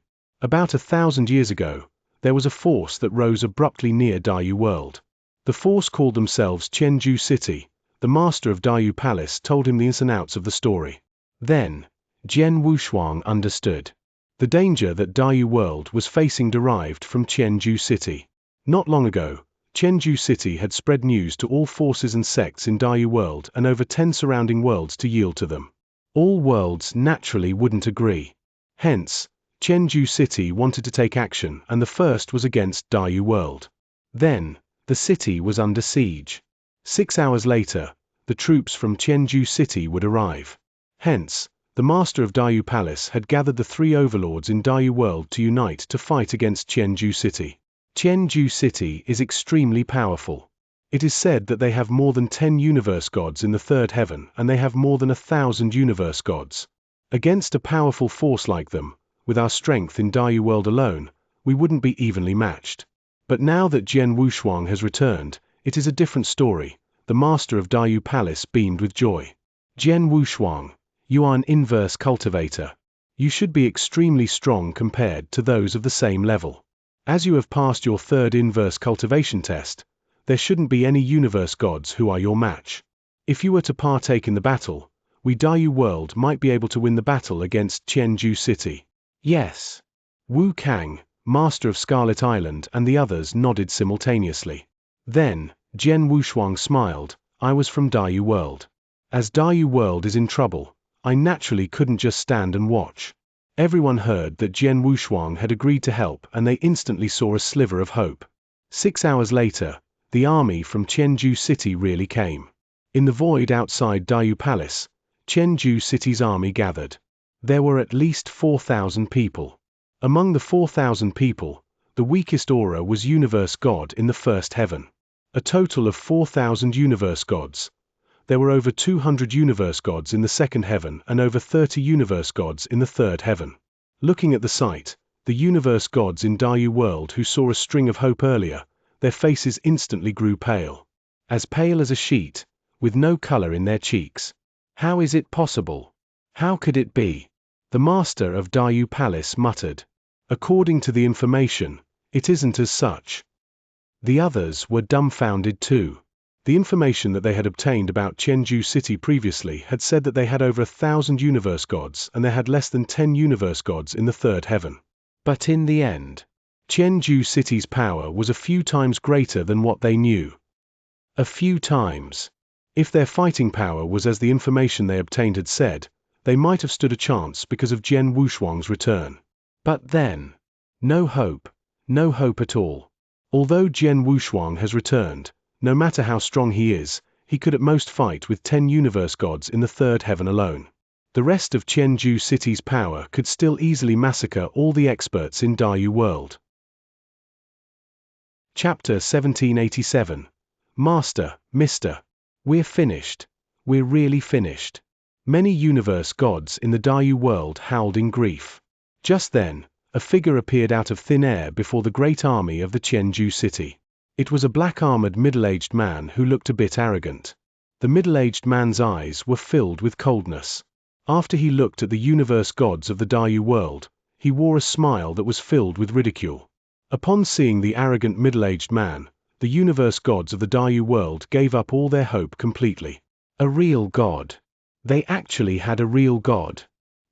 About 1,000 years ago, there was a force that rose abruptly near Dayu World. The force called themselves Qianju City. The master of Dayu Palace told him the ins and outs of the story. Then, Jian Wushuang understood. The danger that Dayu World was facing derived from Qianju City. Not long ago, Qianju City had spread news to all forces and sects in Dayu World and over 10 surrounding worlds to yield to them. All worlds naturally wouldn't agree. Hence, Qianju City wanted to take action and the first was against Dayu World. Then, the city was under siege. 6 hours later, the troops from Qianju City would arrive. Hence, the master of Dayu Palace had gathered the 3 overlords in Dayu World to unite to fight against Qianju City. Qianju City is extremely powerful. It is said that they have more than 10 universe gods in the 3rd heaven and they have more than 1,000 universe gods. Against a powerful force like them, with our strength in Dayu World alone, we wouldn't be evenly matched. But now that Jian Wushuang has returned, it is a different story. The master of Dayu Palace beamed with joy. Jian Wushuang, you are an inverse cultivator. You should be extremely strong compared to those of the same level. As you have passed your 3rd inverse cultivation test, there shouldn't be any universe gods who are your match. If you were to partake in the battle, we Daiyu world might be able to win the battle against Qianju City. Yes. Wu Kang, master of Scarlet Island, and the others nodded simultaneously. Then, Jian Wushuang smiled. I was from Daiyu world. As Daiyu world is in trouble, I naturally couldn't just stand and watch. Everyone heard that Jian Wushuang had agreed to help, and they instantly saw a sliver of hope. 6 hours later, the army from Qianju City really came. In the void outside Daiyu Palace, Qianju City's army gathered. There were at least 4,000 people. Among the 4,000 people, the weakest aura was Universe God in the first heaven. A total of 4,000 Universe Gods. There were over 200 Universe Gods in the second heaven and over 30 Universe Gods in the third heaven. Looking at the sight, the Universe Gods in Daiyu world who saw a string of hope earlier, their faces instantly grew pale. As pale as a sheet, with no color in their cheeks. How is it possible? How could it be? The master of Daiyu Palace muttered. According to the information, it isn't as such. The others were dumbfounded too. The information that they had obtained about Qianju City previously had said that they had over 1,000 Universe Gods and they had less than 10 Universe Gods in the third heaven. But in the end, Qianju City's power was a few times greater than what they knew. A few times. If their fighting power was as the information they obtained had said, they might have stood a chance because of Jian Wushuang's return. But then, no hope at all. Although Jian Wushuang has returned, no matter how strong he is, he could at most fight with 10 Universe Gods in the third heaven alone. The rest of Qianju City's power could still easily massacre all the experts in Daiyu world. Chapter 1787. Master, Mr. We're finished. We're really finished. Many Universe Gods in the Daiyu world howled in grief. Just then, a figure appeared out of thin air before the great army of the Qianju City. It was a black-armored middle-aged man who looked a bit arrogant. The middle-aged man's eyes were filled with coldness. After he looked at the Universe Gods of the Daiyu world, he wore a smile that was filled with ridicule. Upon seeing the arrogant middle-aged man, the Universe Gods of the Daiyu world gave up all their hope completely. A real god. They actually had a real god.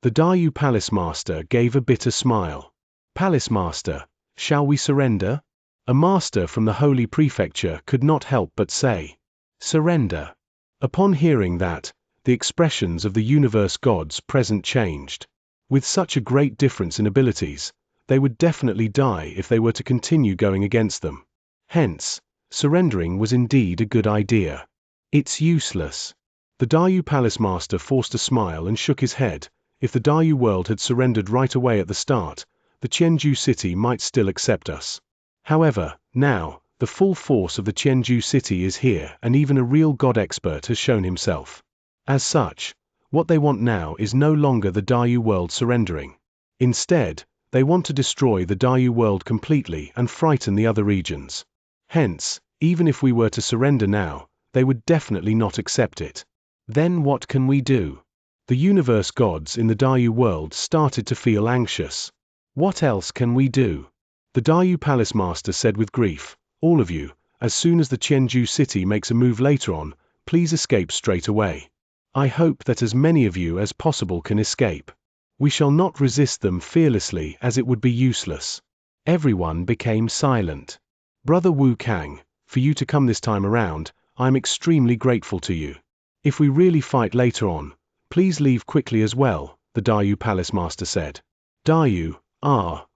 The Daiyu Palace Master gave a bitter smile. Palace Master, shall we surrender? A master from the Holy Prefecture could not help but say, surrender. Upon hearing that, the expressions of the Universe Gods present changed. With such a great difference in abilities, they would definitely die if they were to continue going against them. Hence, surrendering was indeed a good idea. It's useless. The Daiyu Palace Master forced a smile and shook his head. If the Daiyu world had surrendered right away at the start, the Qianju City might still accept us. However, now, the full force of the Qianju City is here and even a real god expert has shown himself. As such, what they want now is no longer the Daiyu world surrendering. Instead, they want to destroy the Daiyu world completely and frighten the other regions. Hence, even if we were to surrender now, they would definitely not accept it. Then what can we do? The Universe Gods in the Daiyu world started to feel anxious. What else can we do? The Daiyu Palace Master said with grief, all of you, as soon as the Qianju City makes a move later on, please escape straight away. I hope that as many of you as possible can escape. We shall not resist them fearlessly as it would be useless. Everyone became silent. Brother Wu Kang, for you to come this time around, I am extremely grateful to you. If we really fight later on, please leave quickly as well, the Daiyu Palace Master said. Daiyu,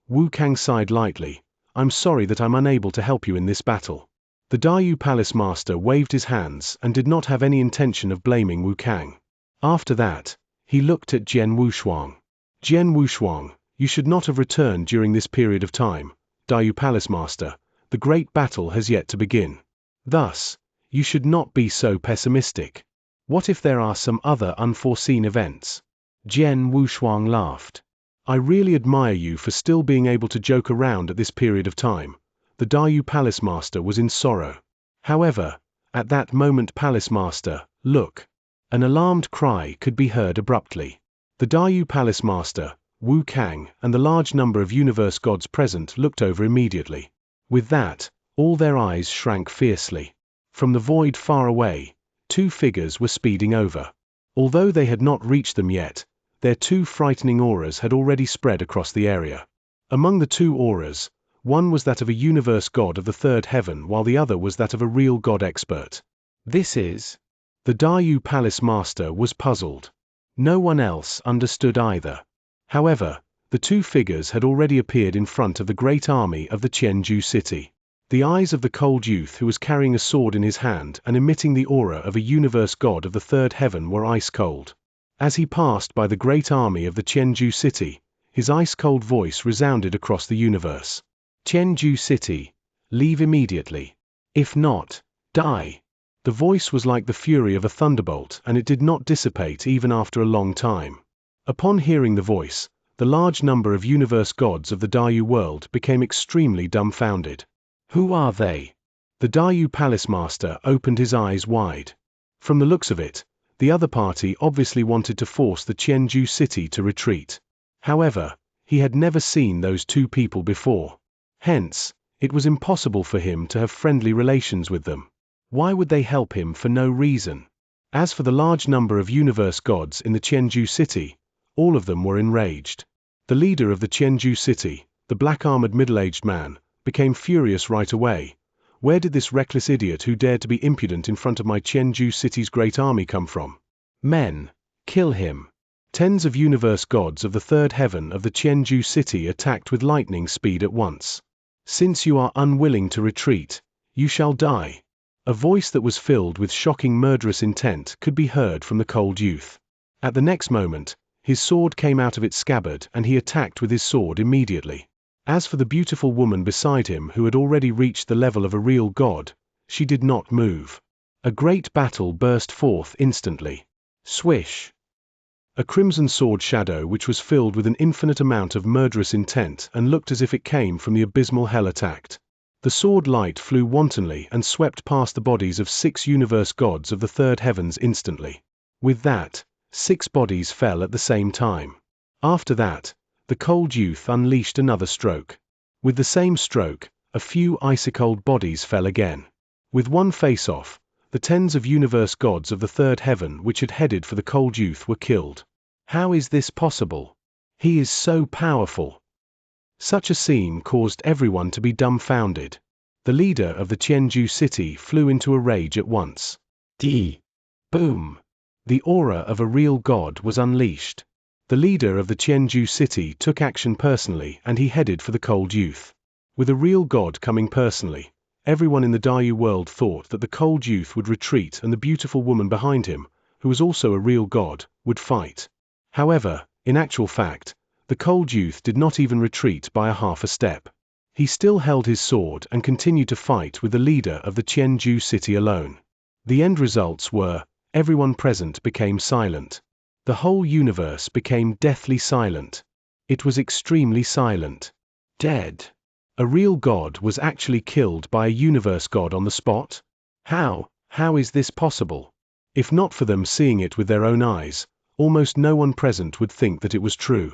Wu Kang sighed lightly. I'm sorry that I'm unable to help you in this battle. The Daiyu Palace Master waved his hands and did not have any intention of blaming Wu Kang. After that, he looked at Jian Wushuang. Jian Wushuang, you should not have returned during this period of time. Daiyu Palace Master, the great battle has yet to begin. Thus, you should not be so pessimistic. What if there are some other unforeseen events? Jian Wushuang laughed. I really admire you for still being able to joke around at this period of time. The Daiyu Palace Master was in sorrow. However, at that moment Palace Master, look. An alarmed cry could be heard abruptly. The Daiyu Palace Master, Wu Kang, and the large number of Universe Gods present looked over immediately. With that, all their eyes shrank fiercely. From the void far away, two figures were speeding over. Although they had not reached them yet, their two frightening auras had already spread across the area. Among the two auras, one was that of a universe god of the third heaven while the other was that of a real god expert. This is... The Dayu Palace Master was puzzled. No one else understood either. However, the two figures had already appeared in front of the great army of the Qianju city. The eyes of the cold youth who was carrying a sword in his hand and emitting the aura of a universe god of the third heaven were ice cold. As he passed by the great army of the Qianju city, his ice-cold voice resounded across the universe. Qianju city, leave immediately. If not, die. The voice was like the fury of a thunderbolt and it did not dissipate even after a long time. Upon hearing the voice, the large number of universe gods of the Dayu world became extremely dumbfounded. Who are they? The Dayu Palace Master opened his eyes wide. From the looks of it, the other party obviously wanted to force the Qianju city to retreat. However, he had never seen those two people before. Hence, it was impossible for him to have friendly relations with them. Why would they help him for no reason? As for the large number of universe gods in the Qianju city, all of them were enraged. The leader of the Qianju city, the black-armored middle-aged man, became furious right away. Where did this reckless idiot who dared to be impudent in front of my Qianju city's great army come from? Men, kill him. Tens of universe gods of the third heaven of the Qianju city attacked with lightning speed at once. Since you are unwilling to retreat, you shall die. A voice that was filled with shocking murderous intent could be heard from the cold youth. At the next moment, his sword came out of its scabbard and he attacked with his sword immediately. As for the beautiful woman beside him who had already reached the level of a real god, she did not move. A great battle burst forth instantly. Swish! A crimson sword shadow which was filled with an infinite amount of murderous intent and looked as if it came from the abysmal hell attacked. The sword light flew wantonly and swept past the bodies of 6 universe gods of the third heavens instantly. With that, 6 bodies fell at the same time. After that, the cold youth unleashed another stroke. With the same stroke, a few icy-cold bodies fell again. With one face-off, the tens of universe gods of the third heaven which had headed for the cold youth were killed. How is this possible? He is so powerful. Such a scene caused everyone to be dumbfounded. The leader of the Qianju city flew into a rage at once. Boom! The aura of a real god was unleashed. The leader of the Qianju city took action personally and he headed for the cold youth. With a real god coming personally, everyone in the Dayu world thought that the cold youth would retreat and the beautiful woman behind him, who was also a real god, would fight. However, in actual fact, the cold youth did not even retreat by a half a step. He still held his sword and continued to fight with the leader of the Qianju city alone. The end results were, everyone present became silent. The whole universe became deathly silent. It was extremely silent. Dead. A real god was actually killed by a universe god on the spot? How is this possible? If not for them seeing it with their own eyes, almost no one present would think that it was true.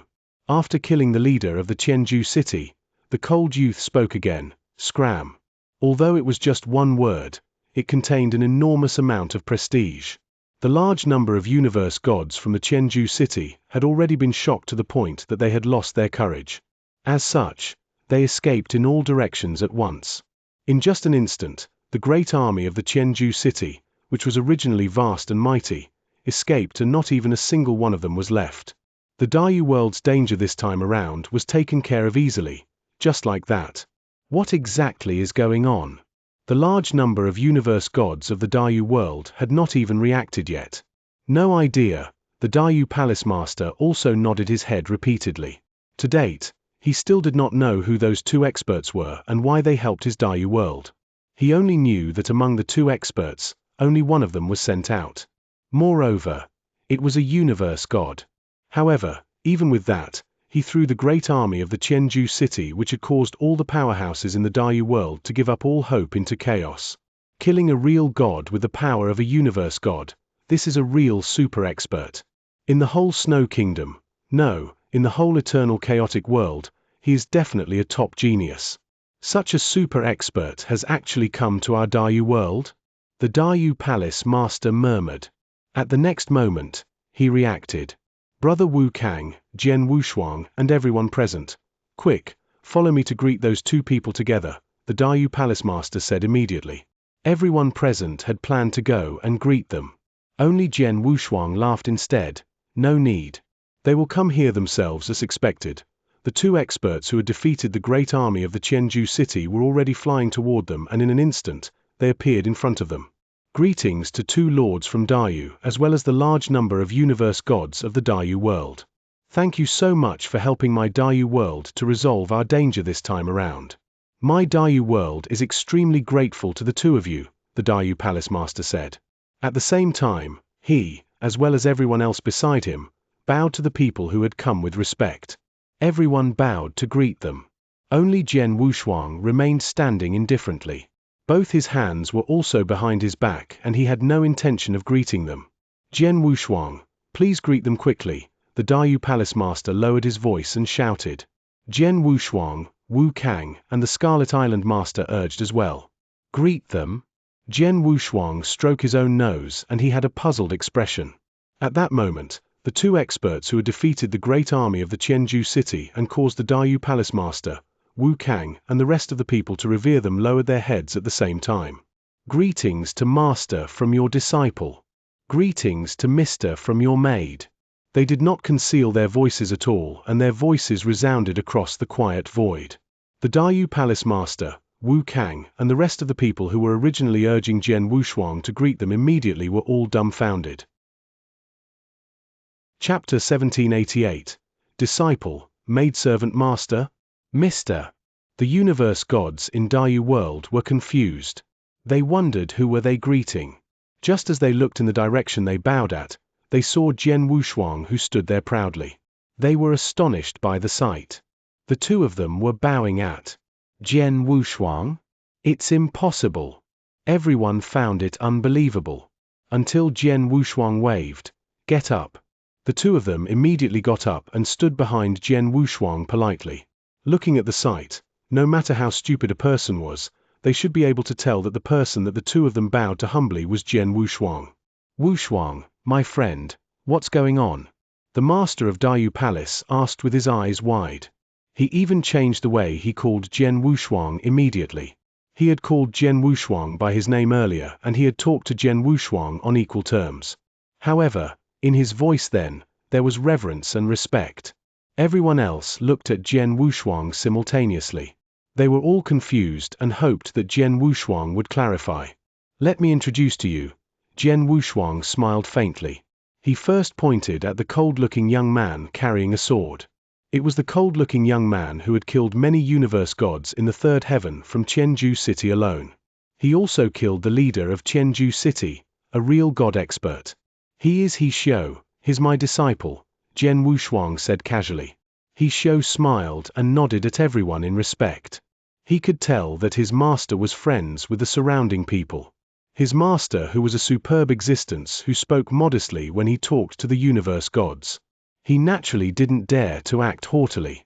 After killing the leader of the Qianju city, the cold youth spoke again, scram. Although it was just one word, it contained an enormous amount of prestige. The large number of universe gods from the Qianju city had already been shocked to the point that they had lost their courage. As such, they escaped in all directions at once. In just an instant, the great army of the Qianju city, which was originally vast and mighty, escaped and not even a single one of them was left. The Dayu world's danger this time around was taken care of easily, just like that. What exactly is going on? The large number of universe gods of the Dayu world had not even reacted yet. No idea, the Dayu Palace Master also nodded his head repeatedly. To date, he still did not know who those 2 experts were and why they helped his Dayu world. He only knew that among the 2 experts, only one of them was sent out. Moreover, it was a universe god. However, even with that, he threw the great army of the Qianju city which had caused all the powerhouses in the Dayu world to give up all hope into chaos. Killing a real god with the power of a universe god, this is a real super expert. In the whole Snow Kingdom, no, in the whole eternal chaotic world, he is definitely a top genius. Such a super expert has actually come to our Dayu world? The Dayu Palace Master murmured. At the next moment, he reacted. Brother Wu Kang, Jian Wushuang, and everyone present. Quick, follow me to greet those two people together, the Dayu Palace Master said immediately. Everyone present had planned to go and greet them. Only Jian Wushuang laughed instead. No need. They will come here themselves as expected. The two experts who had defeated the great army of the Qianju city were already flying toward them, and in an instant, they appeared in front of them. Greetings to two lords from Dayu, as well as the large number of universe gods of the Dayu world. Thank you so much for helping my Dayu world to resolve our danger this time around. My Dayu world is extremely grateful to the two of you, the Dayu Palace Master said. At the same time, he, as well as everyone else beside him, bowed to the people who had come with respect. Everyone bowed to greet them. Only Jian Wushuang remained standing indifferently. Both his hands were also behind his back, and he had no intention of greeting them. Jian Wushuang, please greet them quickly, the Dayu Palace Master lowered his voice and shouted. Jian Wushuang, Wu Kang, and the Scarlet Island Master urged as well. Greet them? Jian Wushuang stroked his own nose, and he had a puzzled expression. At that moment, the two experts who had defeated the great army of the Qianju city and caused the Dayu Palace Master, Wu Kang, and the rest of the people to revere them lowered their heads at the same time. Greetings to Master from your disciple. Greetings to Mister from your maid. They did not conceal their voices at all, and their voices resounded across the quiet void. The Dayu Palace Master, Wu Kang, and the rest of the people who were originally urging Jian Wushuang to greet them immediately were all dumbfounded. Chapter 1788. Disciple, Maidservant Master? Mister. The universe gods in Dayu world were confused. They wondered who were they greeting. Just as they looked in the direction they bowed at, they saw Jian Wushuang, who stood there proudly. They were astonished by the sight. The two of them were bowing at Jian Wushuang? It's impossible. Everyone found it unbelievable. Until Jian Wushuang waved, "Get up." The two of them immediately got up and stood behind Jian Wushuang politely. Looking at the sight, no matter how stupid a person was, they should be able to tell that the person that the two of them bowed to humbly was Jian Wushuang. Wushuang, my friend, what's going on? The master of Dayu Palace asked with his eyes wide. He even changed the way he called Jian Wushuang immediately. He had called Jian Wushuang by his name earlier, and he had talked to Jian Wushuang on equal terms. However, in his voice then, there was reverence and respect. Everyone else looked at Jian Wushuang simultaneously. They were all confused and hoped that Jian Wushuang would clarify. Let me introduce to you. Jian Wushuang smiled faintly. He first pointed at the cold-looking young man carrying a sword. It was the cold-looking young man who had killed many universe gods in the third heaven from Qianju city alone. He also killed the leader of Qianju city, a real god expert. He is Xianxia, he's my disciple, Jian Wushuang said casually. Xianxia smiled and nodded at everyone in respect. He could tell that his master was friends with the surrounding people. His master, who was a superb existence, who spoke modestly when he talked to the universe gods. He naturally didn't dare to act haughtily.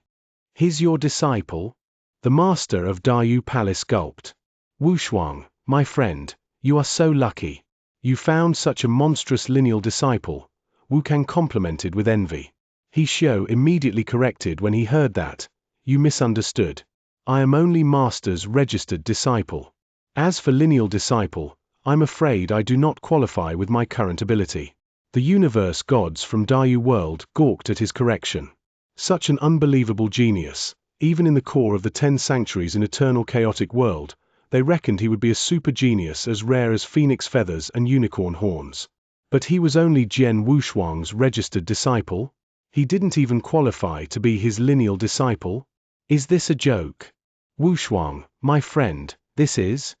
He's your disciple? The master of Dayu Palace gulped. Wushuang, my friend, you are so lucky. You found such a monstrous lineal disciple, Wu Kang complimented with envy. Xianxia immediately corrected when he heard that. You misunderstood. I am only Master's registered disciple. As for lineal disciple, I'm afraid I do not qualify with my current ability. The universe gods from Dayu world gawked at his correction. Such an unbelievable genius, even in the core of the 10 sanctuaries in eternal chaotic world, they reckoned he would be a super genius as rare as phoenix feathers and unicorn horns. But he was only Jian Wushuang's registered disciple? He didn't even qualify to be his lineal disciple? Is this a joke? Wushuang, my friend, this is?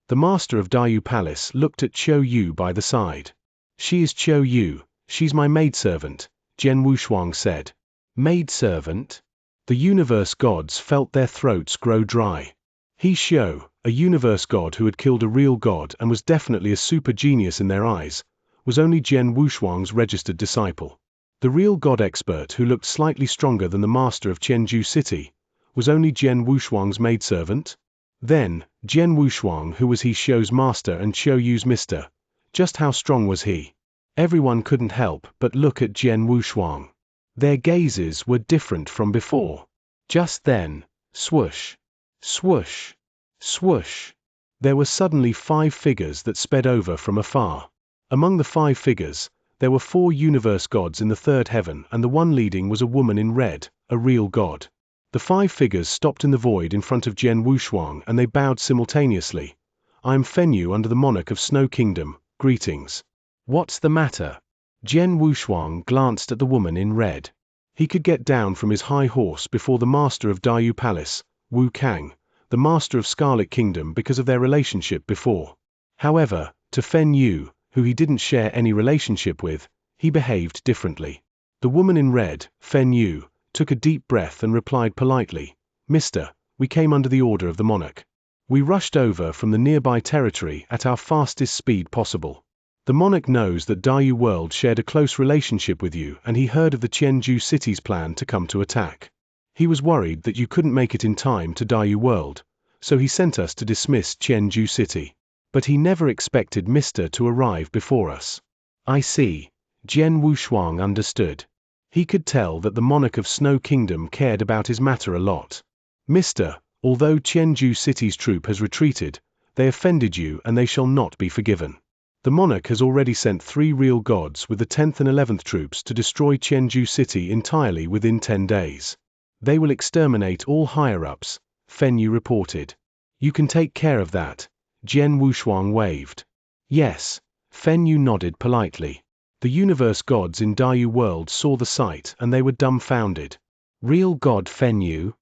The master of Dayu Palace looked at Qiu Yu by the side. She is Qiu Yu, she's my maidservant, Jian Wushuang said. Maidservant? The universe gods felt their throats grow dry. Xianxia, a universe god who had killed a real god and was definitely a super genius in their eyes, was only Jian Wushuang's registered disciple. The real god expert who looked slightly stronger than the master of Qianju city, was only Jian Wushuang's maidservant? Then, Jian Wushuang, who was He Xiu's master and Xiu Yu's mister. Just how strong was he? Everyone couldn't help but look at Jian Wushuang. Their gazes were different from before. Just then, swoosh, swoosh, swoosh. There were suddenly 5 figures that sped over from afar. Among the 5 figures, there were 4 universe gods in the 3rd heaven, and the one leading was a woman in red, a real god. The 5 figures stopped in the void in front of Jian Wushuang and they bowed simultaneously. "I am Fenyu under the monarch of Snow Kingdom, greetings." "What's the matter?" Jian Wushuang glanced at the woman in red. He could get down from his high horse before the master of Dayu Palace, Wu Kang, the master of Scarlet Kingdom, because of their relationship before. However, to Fenyu, who he didn't share any relationship with, he behaved differently. The woman in red, Fenyu, took a deep breath and replied politely, "Mister, we came under the order of the monarch. We rushed over from the nearby territory at our fastest speed possible. The monarch knows that Dayu World shared a close relationship with you and he heard of the Qianju city's plan to come to attack. He was worried that you couldn't make it in time to Dayu World, so he sent us to dismiss Qianju city. But he never expected Mister to arrive before us." "I see." Jian Wushuang understood. He could tell that the monarch of Snow Kingdom cared about his matter a lot. "Mister, although Qianju city's troop has retreated, they offended you and they shall not be forgiven. The monarch has already sent 3 real gods with the 10th and 11th troops to destroy Qianju city entirely within 10 days. They will exterminate all higher-ups," Fenyu reported. "You can take care of that." Jian Wushuang waved. "Yes." Fenyu nodded politely. The universe gods in Dayu World saw the sight and they were dumbfounded. "Real god Fenyu?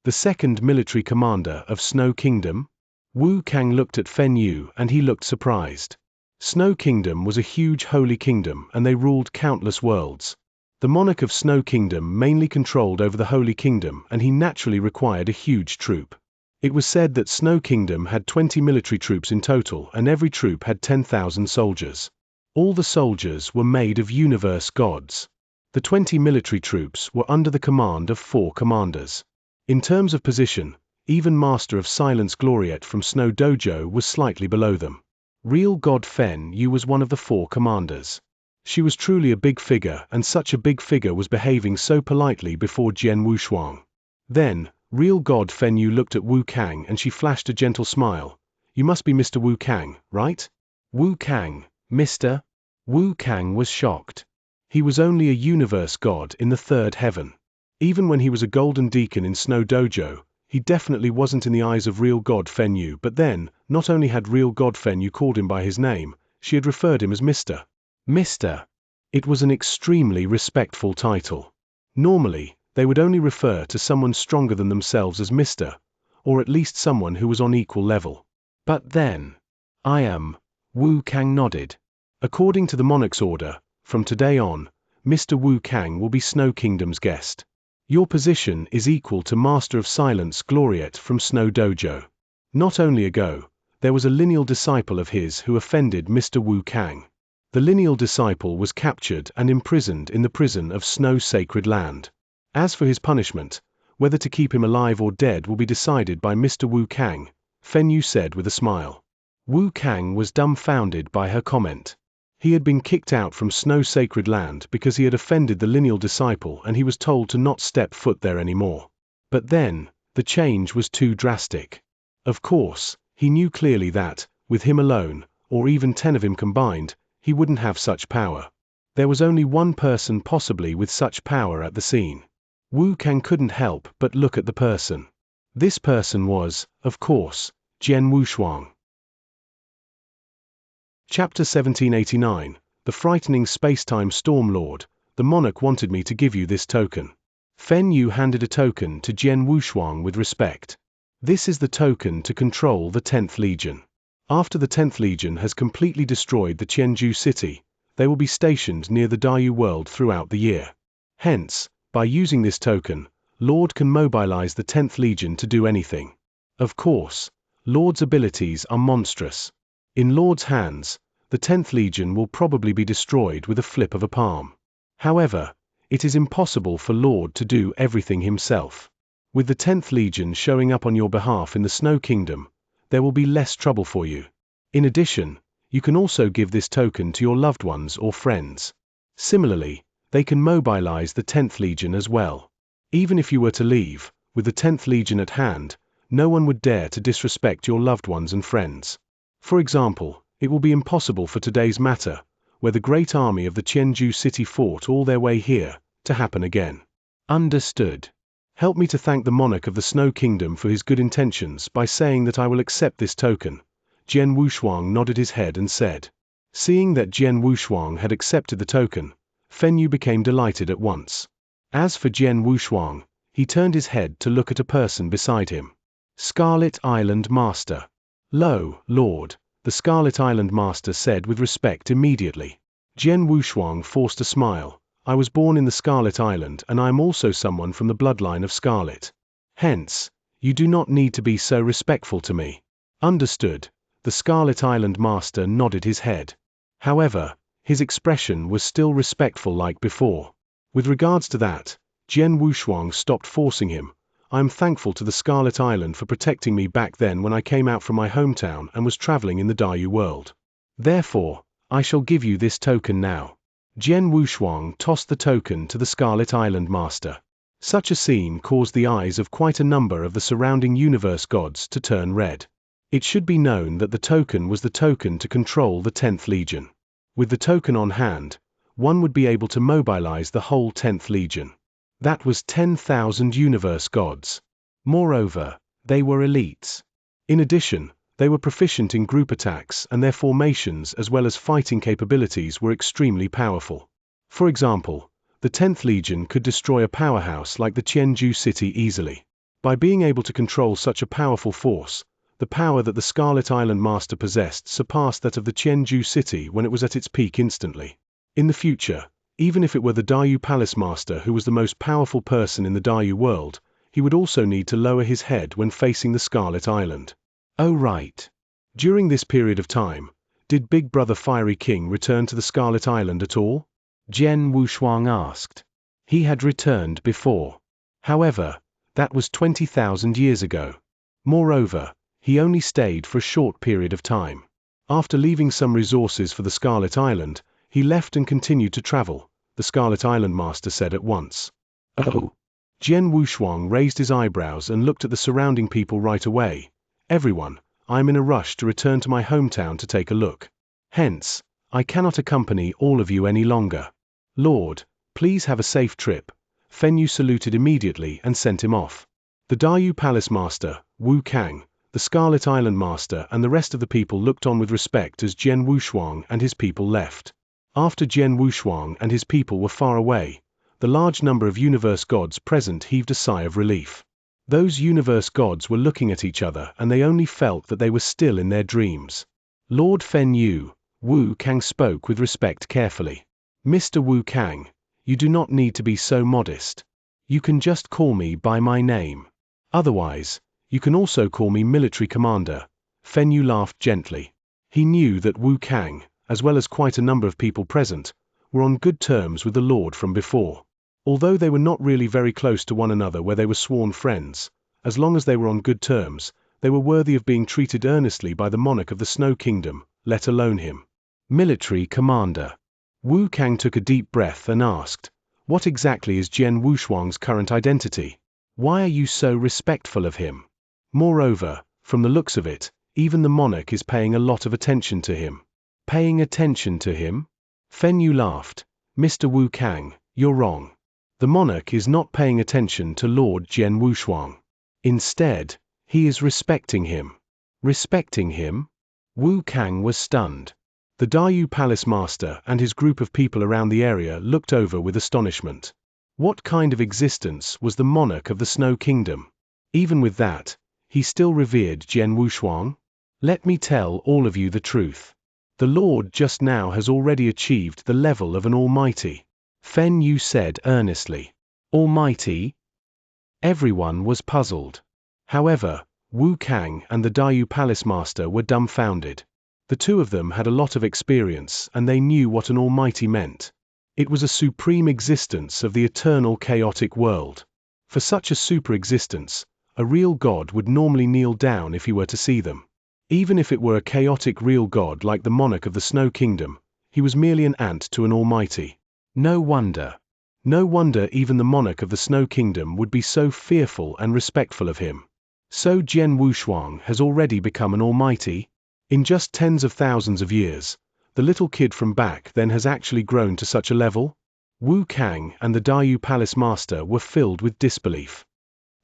The 2nd military commander of Snow Kingdom?" Wu Kang looked at Fenyu and he looked surprised. Snow Kingdom was a huge holy kingdom and they ruled countless worlds. The monarch of Snow Kingdom mainly controlled over the holy kingdom and he naturally required a huge troop. It was said that Snow Kingdom had 20 military troops in total and every troop had 10,000 soldiers. All the soldiers were made of universe gods. The 20 military troops were under the command of 4 commanders. In terms of position, even Master of Silence Gloriette from Snow Dojo was slightly below them. Real god Fenyu was one of the 4 commanders. She was truly a big figure and such a big figure was behaving so politely before Jian Wushuang. Then, real god Fenyu looked at Wu Kang and she flashed a gentle smile. "You must be Mr. Wu Kang, right?" "Wu Kang, Mr.?" Wu Kang was shocked. He was only a universe god in the 3rd heaven. Even when he was a golden deacon in Snow Dojo, he definitely wasn't in the eyes of real god Fenyu. But then, not only had real god Fenyu called him by his name, she had referred him as Mr. Mr. It was an extremely respectful title. Normally, they would only refer to someone stronger than themselves as Mr., or at least someone who was on equal level. But then, "I am." Wu Kang nodded. "According to the monarch's order, from today on, Mr. Wu Kang will be Snow Kingdom's guest. Your position is equal to Master of Silence Gloriette from Snow Dojo. Not only ago, there was a lineal disciple of his who offended Mr. Wu Kang. The lineal disciple was captured and imprisoned in the prison of Snow Sacred Land. As for his punishment, whether to keep him alive or dead will be decided by Mr. Wu Kang," Fenyu said with a smile. Wu Kang was dumbfounded by her comment. He had been kicked out from Snow Sacred Land because he had offended the lineal disciple and he was told to not step foot there anymore. But then, the change was too drastic. Of course, he knew clearly that, with him alone, or even 10 of him combined, he wouldn't have such power. There was only one person possibly with such power at the scene. Wu Kang couldn't help but look at the person. This person was, of course, Jian Wushuang. Chapter 1789, The Frightening Spacetime Storm Lord. "The monarch wanted me to give you this token." Fenyu handed a token to Jian Wushuang with respect. "This is the token to control the 10th Legion. After the 10th Legion has completely destroyed the Qianju city, they will be stationed near the Dayu world throughout the year. Hence, by using this token, Lord can mobilize the 10th Legion to do anything. Of course, Lord's abilities are monstrous. In Lord's hands, the 10th Legion will probably be destroyed with a flip of a palm. However, it is impossible for Lord to do everything himself. With the 10th Legion showing up on your behalf in the Snow Kingdom, there will be less trouble for you. In addition, you can also give this token to your loved ones or friends. Similarly, they can mobilize the 10th Legion as well. Even if you were to leave, with the 10th Legion at hand, no one would dare to disrespect your loved ones and friends. For example, it will be impossible for today's matter, where the great army of the Xianxia city fought all their way here, to happen again. Understood. Help me to thank the monarch of the Snow Kingdom for his good intentions by saying that I will accept this token. Jian Wushuang nodded his head and said. Seeing that Jian Wushuang had accepted the token, Fen Yu became delighted at once. As for Jian Wushuang, he turned his head to look at a person beside him. Scarlet Island Master. Lo, Lord, the Scarlet Island Master said with respect immediately. Jian Wushuang forced a smile. I was born in the Scarlet Island and I am also someone from the bloodline of Scarlet. Hence, you do not need to be so respectful to me. Understood. The Scarlet Island Master nodded his head. However, his expression was still respectful like before. With regards to that, Jian Wushuang stopped forcing him. I am thankful to the Scarlet Island for protecting me back then when I came out from my hometown and was traveling in the Dayu world. Therefore, I shall give you this token now. Jian Wushuang tossed the token to the Scarlet Island Master. Such a scene caused the eyes of quite a number of the surrounding universe gods to turn red. It should be known that the token was the token to control the 10th Legion. With the token on hand, one would be able to mobilize the whole 10th Legion. That was 10,000 universe gods. Moreover, they were elites. In addition, they were proficient in group attacks and their formations as well as fighting capabilities were extremely powerful. For example, the 10th Legion could destroy a powerhouse like the Xianxia city easily. By being able to control such a powerful force, the power that the Scarlet Island Master possessed surpassed that of the Xianxia city when it was at its peak instantly. In the future, even if it were the Dayu Palace Master who was the most powerful person in the Dayu world, he would also need to lower his head when facing the Scarlet Island. Oh right. During this period of time, did Big Brother Fiery King return to the Scarlet Island at all? Jian Wushuang asked. He had returned before. However, that was 20,000 years ago. Moreover, he only stayed for a short period of time. After leaving some resources for the Scarlet Island, he left and continued to travel, the Scarlet Island Master said at once. Oh. Jian Wushuang raised his eyebrows and looked at the surrounding people right away. Everyone, I am in a rush to return to my hometown to take a look. Hence, I cannot accompany all of you any longer. Lord, please have a safe trip. Fen Yu saluted immediately and sent him off. The Dayu Palace Master, Wu Kang, the Scarlet Island Master and the rest of the people looked on with respect as Jian Wushuang and his people left. After Jian Wushuang and his people were far away, the large number of universe gods present heaved a sigh of relief. Those universe gods were looking at each other and they only felt that they were still in their dreams. Lord Fen Yu, Wu Kang spoke with respect carefully. Mr. Wu Kang, you do not need to be so modest. You can just call me by my name. Otherwise, you can also call me Military Commander. Fen Yu laughed gently. He knew that Wu Kang, as well as quite a number of people present, were on good terms with the Lord from before. Although they were not really very close to one another where they were sworn friends, as long as they were on good terms, they were worthy of being treated earnestly by the monarch of the Snow Kingdom, let alone him. Military Commander. Wu Kang took a deep breath and asked, what exactly is Jian Wushuang's current identity? Why are you so respectful of him? Moreover, from the looks of it, even the monarch is paying a lot of attention to him. Paying attention to him? Fen Yu laughed. Mr. Wu Kang, you're wrong. The monarch is not paying attention to Lord Jian Wushuang. Instead, he is respecting him. Respecting him? Wu Kang was stunned. The Dayu Palace Master and his group of people around the area looked over with astonishment. What kind of existence was the monarch of the Snow Kingdom? Even with that, he still revered Jian Wushuang? Let me tell all of you the truth. The Lord just now has already achieved the level of an almighty. Fen Yu said earnestly. Almighty? Everyone was puzzled. However, Wu Kang and the Dayu Palace Master were dumbfounded. The two of them had a lot of experience and they knew what an almighty meant. It was a supreme existence of the eternal chaotic world. For such a super existence, a real god would normally kneel down if he were to see them. Even if it were a chaotic real god like the monarch of the Snow Kingdom, he was merely an ant to an almighty. No wonder even the monarch of the Snow Kingdom would be so fearful and respectful of him. So Jian Wushuang has already become an almighty? In just tens of thousands of years, the little kid from back then has actually grown to such a level? Wu Kang and the Dayu Palace Master were filled with disbelief.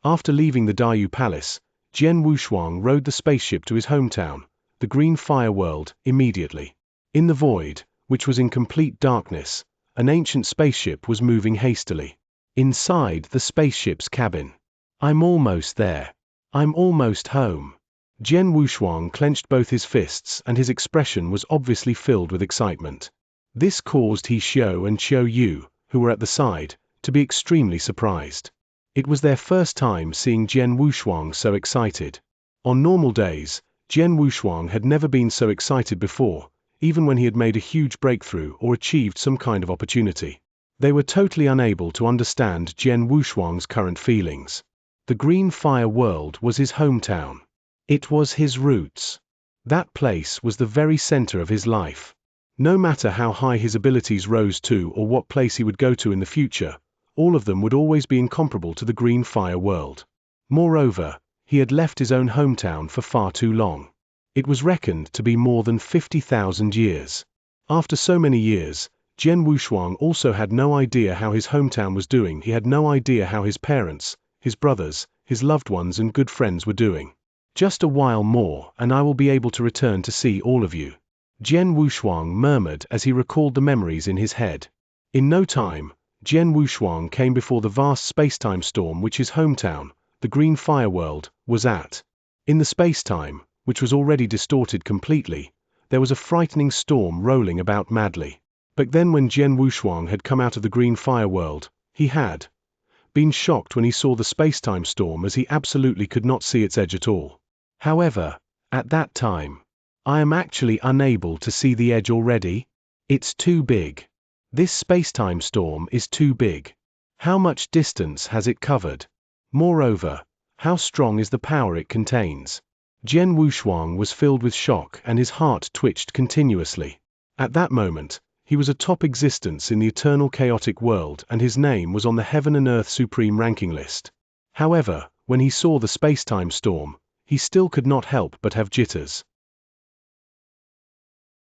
After leaving the Dayu Palace, Jian Wushuang rode the spaceship to his hometown, the Green Fire World, immediately. In the void, which was in complete darkness, an ancient spaceship was moving hastily. Inside the spaceship's cabin. I'm almost there. I'm almost home. Jian Wushuang clenched both his fists and his expression was obviously filled with excitement. This caused He Xiao and Qiu Yu, who were at the side, to be extremely surprised. It was their first time seeing Jian Wushuang so excited. On normal days, Jian Wushuang had never been so excited before, even when he had made a huge breakthrough or achieved some kind of opportunity. They were totally unable to understand Jian Wushuang's current feelings. The Green Fire World was his hometown. It was his roots. That place was the very center of his life. No matter how high his abilities rose to or what place he would go to in the future, all of them would always be incomparable to the Green Fire World. Moreover, he had left his own hometown for far too long. It was reckoned to be more than 50,000 years. After so many years, Jian Wushuang also had no idea how his hometown was doing. He had no idea how his parents, his brothers, his loved ones and good friends were doing. Just a while more and I will be able to return to see all of you. Jian Wushuang murmured as he recalled the memories in his head. In no time, Jian Wushuang came before the vast space-time storm which his hometown, the Green Fire World, was at. In the space-time, which was already distorted completely, there was a frightening storm rolling about madly. But then when Jian Wushuang had come out of the Green Fire World, he had been shocked when he saw the space-time storm as he absolutely could not see its edge at all. However, at that time, I am actually unable to see the edge already. It's too big. This space-time storm is too big. How much distance has it covered? Moreover, how strong is the power it contains? Jian Wushuang was filled with shock and his heart twitched continuously. At that moment, he was a top existence in the eternal chaotic world and his name was on the Heaven and Earth Supreme ranking list. However, when he saw the space-time storm, he still could not help but have jitters.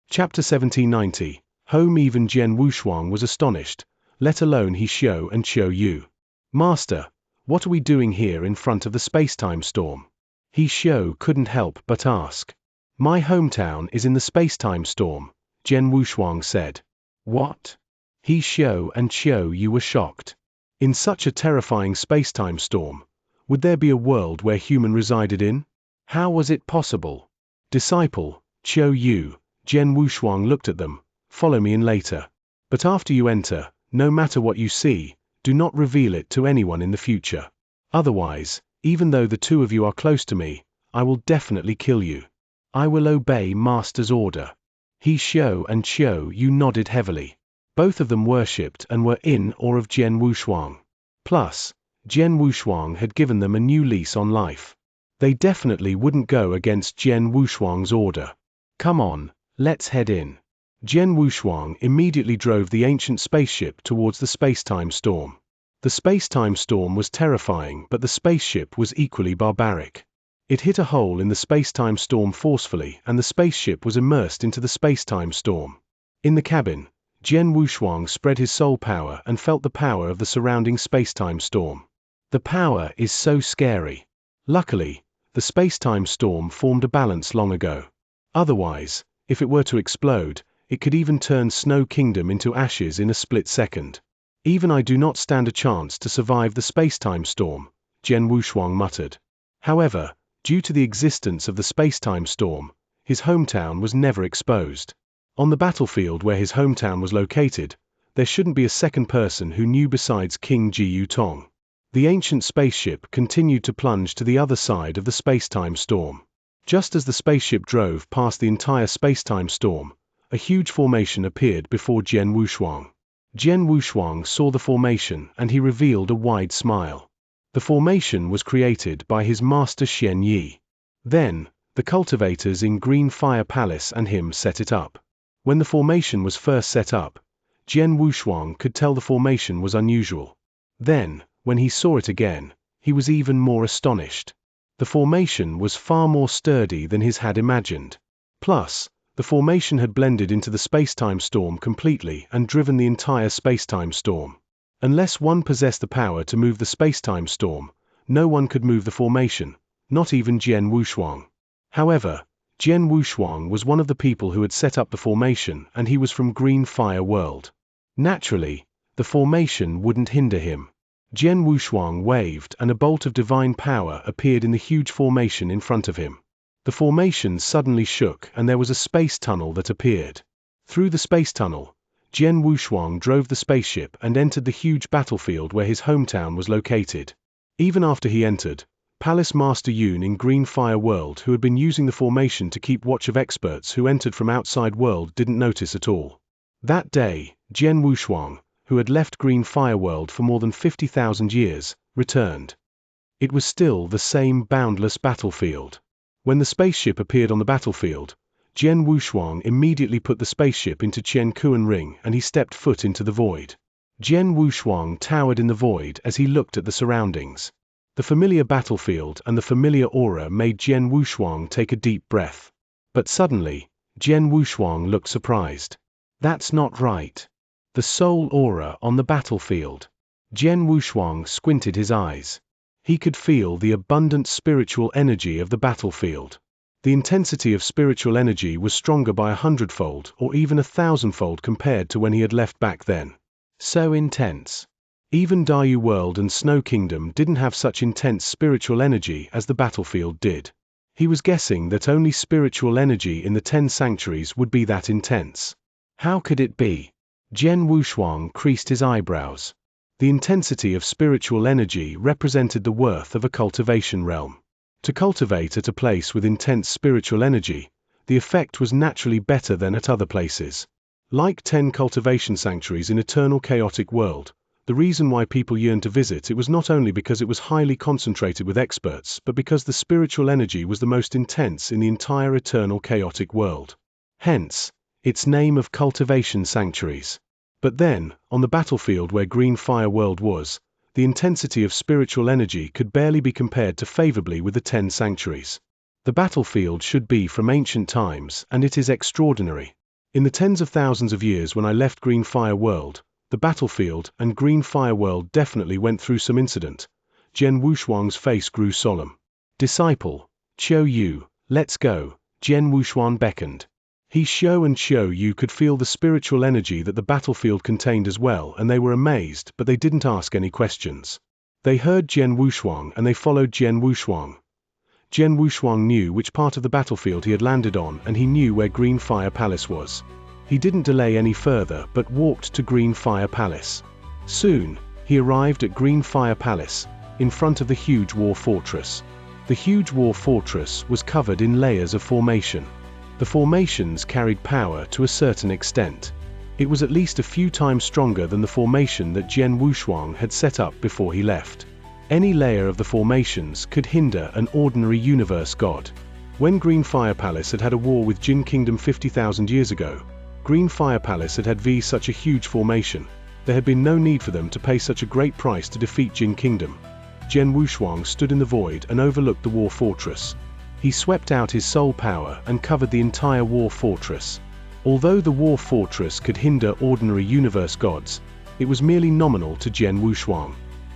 Chapter 1790. Home. Even Jian Wushuang was astonished, let alone He Xiao and Qiu Yu. Master, what are we doing here in front of the space-time storm? He Xiao couldn't help but ask. My hometown is in the space-time storm, Jian Wushuang said. What? He Xiao and Qiu Yu were shocked. In such a terrifying space-time storm, would there be a world where human resided in? How was it possible? Disciple, Qiu Yu, Jian Wushuang looked at them. Follow me in later. But after you enter, no matter what you see, do not reveal it to anyone in the future. Otherwise, even though the two of you are close to me, I will definitely kill you. I will obey Master's order. He Xiao and Qiu Yu nodded heavily. Both of them worshipped and were in awe of Jian Wushuang. Plus, Jian Wushuang had given them a new lease on life. They definitely wouldn't go against Jian Wushuang's order. Come on, let's head in. Jian Wushuang immediately drove the ancient spaceship towards the space-time storm. The space-time storm was terrifying, but the spaceship was equally barbaric. It hit a hole in the space-time storm forcefully and the spaceship was immersed into the space-time storm. In the cabin, Jian Wushuang spread his soul power and felt the power of the surrounding space-time storm. The power is so scary. Luckily, the space-time storm formed a balance long ago. Otherwise, if it were to explode, it could even turn Snow Kingdom into ashes in a split second. Even I do not stand a chance to survive the space-time storm, Jian Wushuang muttered. However, due to the existence of the space-time storm, his hometown was never exposed. On the battlefield where his hometown was located, there shouldn't be a second person who knew besides King Ji Yutong. The ancient spaceship continued to plunge to the other side of the space-time storm. Just as the spaceship drove past the entire space-time storm, a huge formation appeared before Jian Wushuang. Jian Wushuang saw the formation and he revealed a wide smile. The formation was created by his master Xianxia. Then, the cultivators in Green Fire Palace and him set it up. When the formation was first set up, Jian Wushuang could tell the formation was unusual. Then, when he saw it again, he was even more astonished. The formation was far more sturdy than he had imagined. Plus, the formation had blended into the space-time storm completely and driven the entire space-time storm. Unless one possessed the power to move the space-time storm, no one could move the formation, not even Jian Wushuang. However, Jian Wushuang was one of the people who had set up the formation, and he was from Green Fire World. Naturally, the formation wouldn't hinder him. Jian Wushuang waved and a bolt of divine power appeared in the huge formation in front of him. The formation suddenly shook and there was a space tunnel that appeared. Through the space tunnel, Jian Wushuang drove the spaceship and entered the huge battlefield where his hometown was located. Even after he entered, Palace Master Yun in Green Fire World, who had been using the formation to keep watch of experts who entered from outside world, didn't notice at all. That day, Jian Wushuang, who had left Green Fire World for more than 50,000 years, returned. It was still the same boundless battlefield. When the spaceship appeared on the battlefield, Jian Wushuang immediately put the spaceship into Chen Kuan Ring and he stepped foot into the void. Jian Wushuang towered in the void as he looked at the surroundings. The familiar battlefield and the familiar aura made Jian Wushuang take a deep breath. But suddenly, Jian Wushuang looked surprised. That's not right. The soul aura on the battlefield. Jian Wushuang squinted his eyes. He could feel the abundant spiritual energy of the battlefield. The intensity of spiritual energy was stronger by 100-fold or even 1,000-fold compared to when he had left back then. So intense. Even Dayu World and Snow Kingdom didn't have such intense spiritual energy as the battlefield did. He was guessing that only spiritual energy in the 10 sanctuaries would be that intense. How could it be? Jian Wushuang creased his eyebrows. The intensity of spiritual energy represented the worth of a cultivation realm. To cultivate at a place with intense spiritual energy, the effect was naturally better than at other places. Like 10 cultivation sanctuaries in Eternal Chaotic World, the reason why people yearned to visit it was not only because it was highly concentrated with experts, but because the spiritual energy was the most intense in the entire Eternal Chaotic World. Hence, its name of cultivation sanctuaries. But then, on the battlefield where Green Fire World was, the intensity of spiritual energy could barely be compared to favorably with the 10 sanctuaries. The battlefield should be from ancient times, and it is extraordinary. In the tens of thousands of years when I left Green Fire World, the battlefield and Green Fire World definitely went through some incident. Jian Wushuang's face grew solemn. Disciple, Qiu Yu, let's go, Jian Wushuang beckoned. He Xiu and Qiu Yu could feel the spiritual energy that the battlefield contained as well, and they were amazed, but they didn't ask any questions. They heard Jian Wushuang and they followed Jian Wushuang. Jian Wushuang knew which part of the battlefield he had landed on, and he knew where Green Fire Palace was. He didn't delay any further but walked to Green Fire Palace. Soon, he arrived at Green Fire Palace, in front of the huge war fortress. The huge war fortress was covered in layers of formation. The formations carried power to a certain extent. It was at least a few times stronger than the formation that Jian Wushuang had set up before he left. Any layer of the formations could hinder an ordinary universe god. When Green Fire Palace had had a war with Jin Kingdom 50,000 years ago, Green Fire Palace had had such a huge formation, there had been no need for them to pay such a great price to defeat Jin Kingdom. Jian Wushuang stood in the void and overlooked the war fortress. He swept out his soul power and covered the entire war fortress. Although the war fortress could hinder ordinary universe gods, it was merely nominal to Jian Wushuang.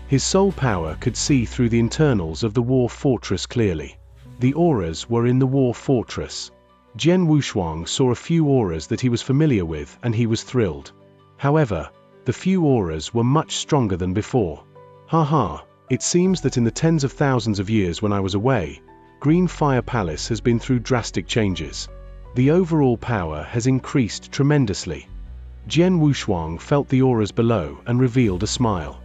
His soul power could see through the internals of the war fortress clearly. The auras were in the war fortress. Jian Wushuang saw a few auras that he was familiar with and he was thrilled. However, the few auras were much stronger than before. Haha, it seems that in the tens of thousands of years when I was away, Green Fire Palace has been through drastic changes. The overall power has increased tremendously. Jian Wushuang felt the auras below and revealed a smile.